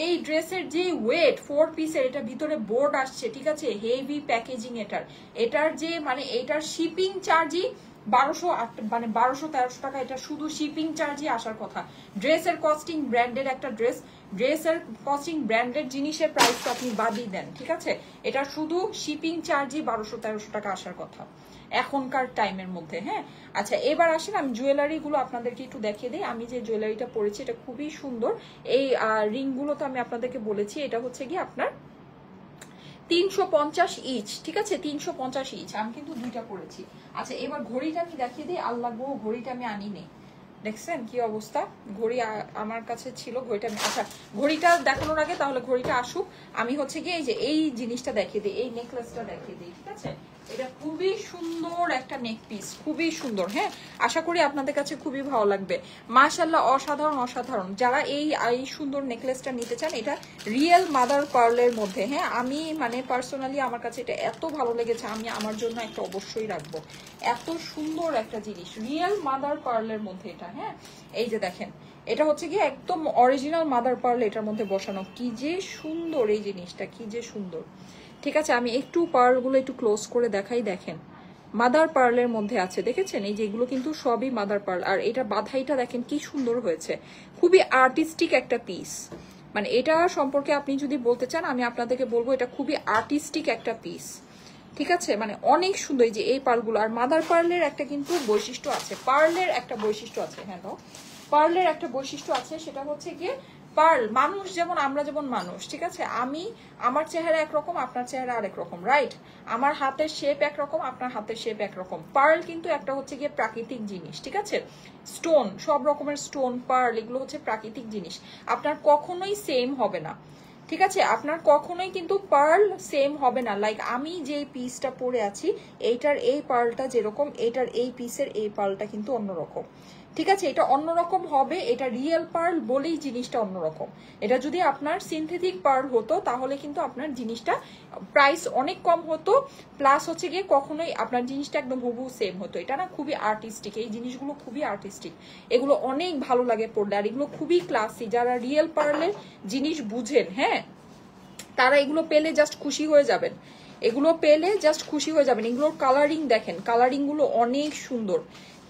এই ড্রেসের যে ওয়েট 4 পিসের, এটা ভিতরে বোর্ড আসছে, ঠিক আছে, হেভি প্যাকেজিং এটার যে মানে এটার শিপিং চার্জই 1200, মানে 1200-1300 টাকা, এটা শুধু শিপিং চার্জই আসার কথা। ড্রেসের কস্টিং, ব্র্যান্ডের একটা ড্রেসের কস্টিং, ব্র্যান্ডেড জিনিসের প্রাইস তো আপনি বাদই দেন, ঠিক আছে, এটা শুধু শিপিং চার্জই 1200-1300 টাকা আসার কথা এখনকার টাইমের মধ্যে। হ্যাঁ আচ্ছা, এবার আসেন আমি জুয়েলারি গুলো আপনাদেরকে একটু দেখিয়ে দিই। আমি যে জুয়েলারিটা পরেছি এটা খুবই সুন্দর। এই রিং গুলো তো আমি আপনাদেরকে বলেছি, এটা হচ্ছে কি আপনার 350 ইচ, ঠিক আছে, 350 ইচ। আমি কিন্তু দুইটা পরেছি। আচ্ছা এবার ঘড়িটা আমি দেখিয়ে দিই। আল্লাহ গো, ঘড়িটা আমি আনি নেই, দেখছেন কি অবস্থা। ঘড়ি আমার কাছে ছিল, ঘড়িটা আচ্ছা ঘড়িটা দেখানোর আগে তাহলে ঘড়িটা আসুক, আমি হচ্ছে কি এই যে এই জিনিসটা দেখিয়ে দিই, এই নেকলেসটা দেখিয়ে দিই। ঠিক আছে, এটা খুবই সুন্দর একটা নেক পিস, খুবই সুন্দর। হ্যাঁ, আশা করি আপনাদের কাছে খুবই ভালো লাগবে। মাশাআল্লাহ, অসাধারণ অসাধারণ। যারা এই সুন্দর নেকলেসটা নিতে চান, এটা রিয়েল মাদার পার্লের মধ্যে। হ্যাঁ, আমি মানে পার্সোনালি আমার কাছে এটা এত ভালো লেগেছে, আমি আমার জন্য একটা অবশ্যই রাখবো। এত সুন্দর একটা জিনিস, রিয়েল মাদার পার্লের মধ্যে এটা। হ্যাঁ, এই যে দেখেন, এটা হচ্ছে কি একদম অরিজিনাল মাদার পার্ল এটার মধ্যে বসানো। কি যে সুন্দর এই জিনিসটা, কি যে সুন্দর। ঠিক আছে, আমি একটু পার্লগুলো একটু ক্লোজ করে দেখাই। দেখেন মাদার পার্লের মধ্যে আছে, দেখেছেন? এই যেগুলো কিন্তু সবই মাদার পার্ল। আর এটা বাধাইটা দেখেন কি সুন্দর হয়েছে, খুবই আর্টিস্টিক একটা পিস। মানে এটা সম্পর্কে আপনি যদি বলতে চান, আমি আপনাদেরকে বলবো এটা খুবই আর্টিস্টিক একটা পিস। ঠিক আছে, মানে অনেক সুন্দর। এই যে এই পার্লগুলো, আর মাদার পার্লের একটা কিন্তু বৈশিষ্ট্য আছে, পার্লের একটা বৈশিষ্ট্য আছে। হ্যাঁ, পার্লের একটা বৈশিষ্ট্য আছে, সেটা হচ্ছে গিয়ে পার্ল মানুষ যেমন, আমরা যেমন মানুষ, ঠিক আছে? আমার চেহারা একরকম, আপনার চেহারা আরেক রকম, রাইট? আমার হাতের শেপ একরকম, আপনার হাতের শেপ একরকম। পার্ল কিন্তু একটা হচ্ছে গিয়ে প্রাকৃতিক জিনিস, ঠিক আছে? স্টোন, সব রকমের স্টোন, পার্ল, এগুলো হচ্ছে প্রাকৃতিক জিনিস। আপনার কখনোই সেম হবে না, ঠিক আছে? আপনার কখনোই কিন্তু পার্ল সেম হবে না। লাইক আমি যে পিসটা পরে আছি, এইটার এই পার্লটা যেরকম, এইটার এই পিসের এই পার্লটা কিন্তু অন্যরকম। ঠিক আছে, এটা অন্যরকম হবে, এটা রিয়েল পার্ল বলেই জিনিসটা অন্যরকম। এটা যদি আপনার সিনথেটিক পার্ল হতো, তাহলে কিন্তু আপনার জিনিসটা প্রাইস অনেক কম হতো, প্লাস হচ্ছে গিয়ে কখনোই আপনার জিনিসটা একদম হুবহু সেম হতো। এটা না খুবই আর্টিস্টিক, এই জিনিসগুলো খুবই আর্টিস্টিক, এগুলো অনেক ভালো লাগে পড়লে। আর এগুলো খুবই ক্লাসি, যারা রিয়েল পার্লের জিনিস বুঝেন, হ্যাঁ, তারা এগুলো পেলে জাস্ট খুশি হয়ে যাবেন। এগুলো পেলে জাস্ট খুশি হয়ে যাবেন। এগুলোর কালারিং দেখেন, কালারিং গুলো অনেক সুন্দর।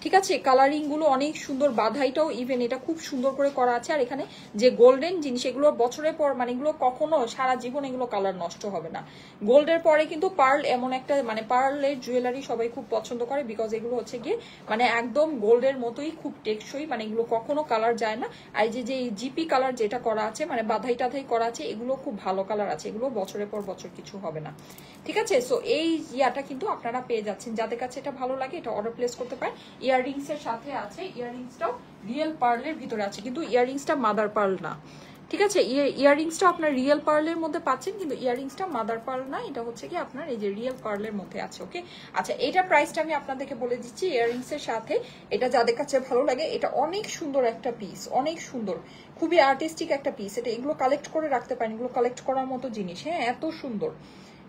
ঠিক আছে, কালারিং গুলো অনেক সুন্দর, বাধাইটাও ইভেন এটা খুব সুন্দর করে করা আছে। আর এখানে যে গোল্ডেন জিনিস, এগুলো বছরের পর মানে এগুলো কখনো সারা জীবন এগুলো কালার নষ্ট হবে না। গোল্ডের পরে কিন্তু পার্ল এমন একটা মানে পার্লের জুয়েলারি সবাই খুব পছন্দ করে, বিকজ এগুলো হচ্ছে গিয়ে মানে একদম গোল্ডের মতোই খুব টেকসই, মানে এগুলো কখনো কালার যায় না। আর যে জিপি কালার যেটা করা আছে, মানে বাধাই টাধাই করা আছে, এগুলো খুব ভালো কালার আছে, এগুলো বছরের পর বছর কিছু হবে না। ঠিক আছে, সো এই ইয়াটা কিন্তু আপনারা পেয়ে যাচ্ছেন। যাদের কাছে এটা ভালো লাগে এটা অর্ডার প্লেস করতে পারেন। ইয়াররিংস এর সাথে আছে, ইয়াররিংসটাও রিয়েল পার্লের ভিতরে আছে, কিন্তু ইয়াররিংসটা মাদার পার্ল না। ঠিক আছে, ইয়াররিংসটা আপনার রিয়েল পার্লের মধ্যে পাচ্ছেন, কিন্তু ইয়াররিংসটা মাদার পার্ল না, এটা হচ্ছে কি আপনার এই যে রিয়েল পার্লের মধ্যে আছে। ওকে, আচ্ছা এটা প্রাইসটা আমি আপনাদেরকে বলে দিচ্ছি। ইয়াররিংস এর সাথে এটা যাদের কাছে ভালো লাগে, এটা অনেক সুন্দর একটা পিস, অনেক সুন্দর, খুবই আর্টিস্টিক একটা পিস। এটা এগুলো কালেক্ট করে রাখতে পারেন, এগুলো কালেক্ট করার মতো জিনিস। হ্যাঁ, এত সুন্দর,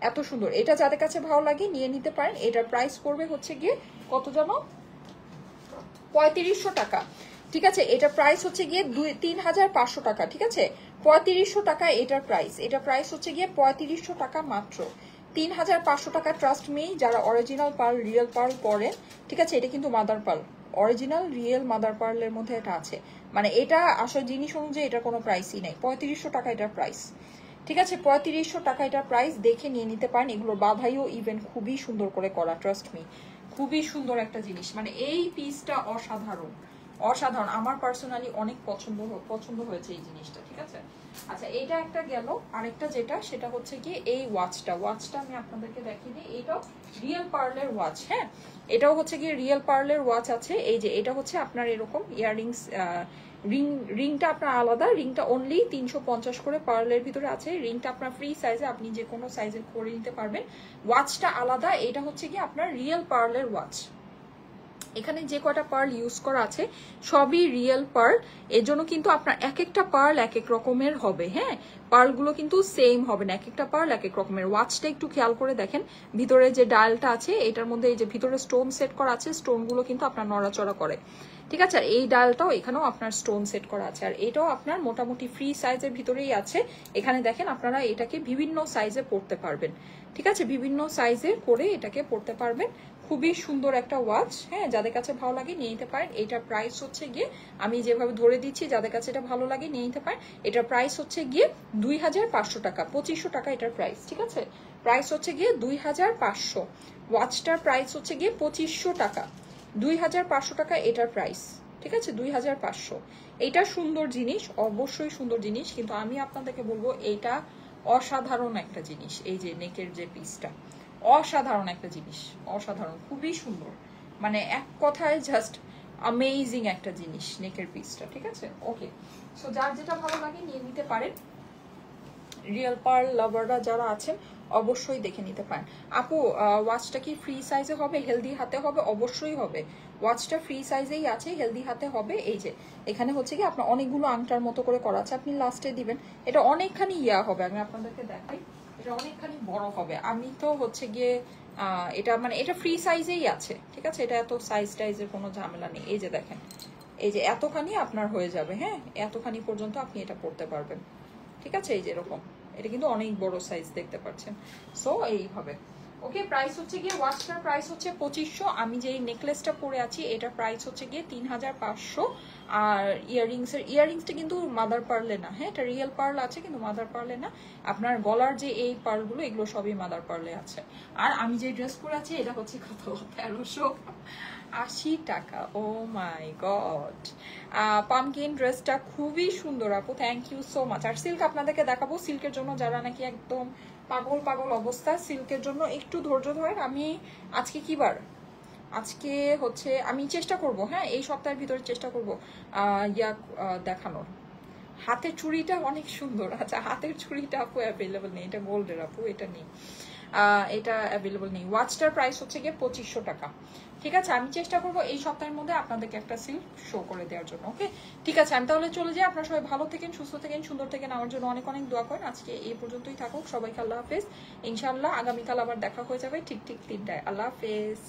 এত সুন্দর। এটা যাদের কাছে ভালো লাগে নিয়ে নিতে পারেন। এটার প্রাইস পড়বে হচ্ছে গিয়ে কত জানো, 3500 টাকা। ঠিক আছে, এটা প্রাইস হচ্ছে গিয়ে 3500 টাকা। ঠিক আছে, 3500 টাকা এটার প্রাইস। এটা প্রাইস হচ্ছে গিয়ে 3500 টাকা মাত্র, 3500 টাকা। ট্রাস্ট মি, যারা অরিজিনাল পার্ল, রিয়েল পার্ল পরে, ঠিক আছে, এটা কিন্তু mother pearl, original real mother পার্লের মধ্যে এটা আছে। মানে এটা আসল জিনিস অনুযায়ী এটা কোনো প্রাইসই নেই। 3500 টাকা এটার প্রাইস। ঠিক আছে, 3500 টাকা এটার প্রাইস, দেখে নিয়ে নিতে পারেন। এগুলোর বাধাইও ইভেন খুবই সুন্দর করে করা, ট্রাস্ট মি, খুবই সুন্দর একটা জিনিস। মানে এই পিসটা অসাধারণ, অসাধারণ। আমার পার্সোনালি অনেক পছন্দ হয়েছে এই জিনিসটা। ঠিক আছে, আচ্ছা এইটা একটা গেল। আরেকটা যেটা, সেটা হচ্ছে কি এই ওয়াচটা আমি আপনাদেরকে দেখিয়ে দিই। এইটাও রিয়েল পার্লের ওয়াচ। হ্যাঁ, এটাও হচ্ছে কি রিয়েল পার্লের ওয়াচ আছে। এই যে এটা হচ্ছে আপনার এরকম ইয়াররিংস, রিংটা আপনার আলাদা, রিংটা অনলি 350 করে পার্লের ভিতরে আছে। রিংটা আপনার ফ্রি সাইজে, আপনি যে কোনো সাইজের করে নিতে পারবেন। ওয়াচটা আলাদা। এটা হচ্ছে কি আপনার রিয়েল পার্লের ওয়াচ। এখানে যে কয়টা পার্ল ইউজ করা আছে সবই রিয়েল পার্ল, এর জন্য কিন্তু আপনার এক একটা পার্ল এক এক রকমের হবে। হ্যাঁ, পার্লগুলো কিন্তু সেম হবে না, এক একটা পার্ল এক এক রকমের। ওয়াচটা একটু খেয়াল করে দেখেন, ভিতরে যে ডায়ালটা আছে এটার মধ্যে এই যে ভিতরে স্টোন সেট করা আছে, স্টোনগুলো কিন্তু আপনার নড়াচড়া করে। ঠিক আছে, আর এই ডায়ালটাও এখানেও আপনার স্টোন সেট করা আছে। আর এটাও আপনার মোটামুটি ফ্রি সাইজের ভিতরেই আছে। এখানে দেখেন আপনারা এটাকে বিভিন্ন সাইজে পড়তে পারবেন। ঠিক আছে, বিভিন্ন সাইজে করে এটাকে পড়তে পারবেন। খুবই সুন্দর একটা ওয়াচ। হ্যাঁ, যাদের কাছে ভালো লাগে নিয়ে নিতে পারেন। এটার প্রাইস হচ্ছে গিয়ে আমি যেভাবে ধরে দিচ্ছি, যাদের কাছে এটা ভালো লাগে নিয়ে নিতে পারেন। এটার প্রাইস হচ্ছে গিয়ে 2500 টাকা, 2500 টাকা এটার প্রাইস। ঠিক আছে, প্রাইস হচ্ছে গিয়ে 2500। ওয়াচটার প্রাইস হচ্ছে গিয়ে 2500 টাকা, 2500 টাকা এটার প্রাইস। ঠিক আছে, 2500। এটা সুন্দর জিনিস, অবশ্যই সুন্দর জিনিস, কিন্তু আমি আপনাদেরকে বলবো এটা অসাধারণ একটা জিনিস। এই যে নেকের যে পিসটা, অসাধারণ একটা জিনিস, অসাধারণ, খুবই সুন্দর। মানে এক কথায় জাস্ট অ্যামেজিং একটা জিনিস নেকের পিসটা, ঠিক আছে? ওকে, সো যার যেটা ভালো লাগে নিয়ে নিতে পারেন। রিয়েল পার্ল লাভাররা যারা আছেন অবশ্যই দেখে নিতে পারেন। আপু ওয়াচটা কি ফ্রি সাইজে হবে, হেলদি হাতে হবে? অবশ্যই হবে, ওয়াচটা ফ্রি সাইজেই আছে, হেলদি হাতে হবে। এই যে এখানে হচ্ছে কি আপনার অনেকগুলো আংটার মতো করে করা আছে, আপনি লাস্টে দিবেন। এটা অনেকখানি ইয়া হবে, আমি আপনাদেরকে দেখাই, এটা অনেকখানি বড় হবে। আমি তো হচ্ছে গিয়ে এটা মানে এটা ফ্রি সাইজেই আছে, ঠিক আছে? এটা এত সাইজ টাইজের কোনো ঝামেলা নেই। এই যে দেখেন, এই যে এতখানি আপনার হয়ে যাবে, হ্যাঁ, এতখানি পর্যন্ত আপনি এটা পড়তে পারবেন, ঠিক আছে? এই যে এরকম, এটা কিন্তু অনেক বড় সাইজ দেখতে পাচ্ছেন। সো এইভাবে ওকে, প্রাইস হচ্ছে গিয়ে ওয়াচটার প্রাইস হচ্ছে 2500। আমি যেই নেকলেসটা পরে আছি এটার প্রাইস হচ্ছে গিয়ে 3500। আর ইয়াররিংসটা কিন্তু মাদার পার্লে না, হ্যাঁ, এটা রিয়েল পার্ল আছে কিন্তু মাদার পার্লে না। আপনার গলার যে এই পার্লগুলো এগুলো সবই মাদার পার্লে আছে। আর আমি যে ড্রেস পরে আছি এটা হচ্ছে কত, 1380 টাকা। ও মাই গড, পামকিন ড্রেসটা খুবই সুন্দর আপু, থ্যাংক ইউ সো মাচ। আর সিল্ক আপনাদেরকে দেখাবো, সিল্কের জন্য যারা নাকি একদম পাগল পাগল অবস্থা, সিল্কের জন্য একটু ধৈর্য ধরেন। আমি আজকে কি বার, আজকে হচ্ছে আমি চেষ্টা করব, হ্যাঁ, এই সপ্তাহের ভিতরে চেষ্টা করব দেখানোর। হাতের চুড়িটা অনেক সুন্দর। আচ্ছা, হাতের চুড়িটা আপু অ্যাভেলেবল নেই, এটা গোল্ডের আপু, এটা নেই, এটা অ্যাভেলেবল নেই। ওয়াচটার প্রাইস হচ্ছে গিয়ে 2500 টাকা, ঠিক আছে? আমি চেষ্টা করবো এই সপ্তাহের মধ্যে আপনাদেরকে একটা সিল শো করে দেওয়ার জন্য। ওকে, ঠিক আছে, আমি তাহলে চলে যাই। আপনারা সবাই ভালো থেকেন, সুস্থ থেকেন, সুন্দর থেকেন, আমার জন্য অনেক অনেক দোয়া করেন। আজকে এই পর্যন্তই থাকুক, সবাইকে আল্লাহ হাফেজ। ইনশাআল্লাহ আগামীকাল আবার দেখা হয়ে যাবে ঠিক 3টায়। আল্লাহ হাফেজ।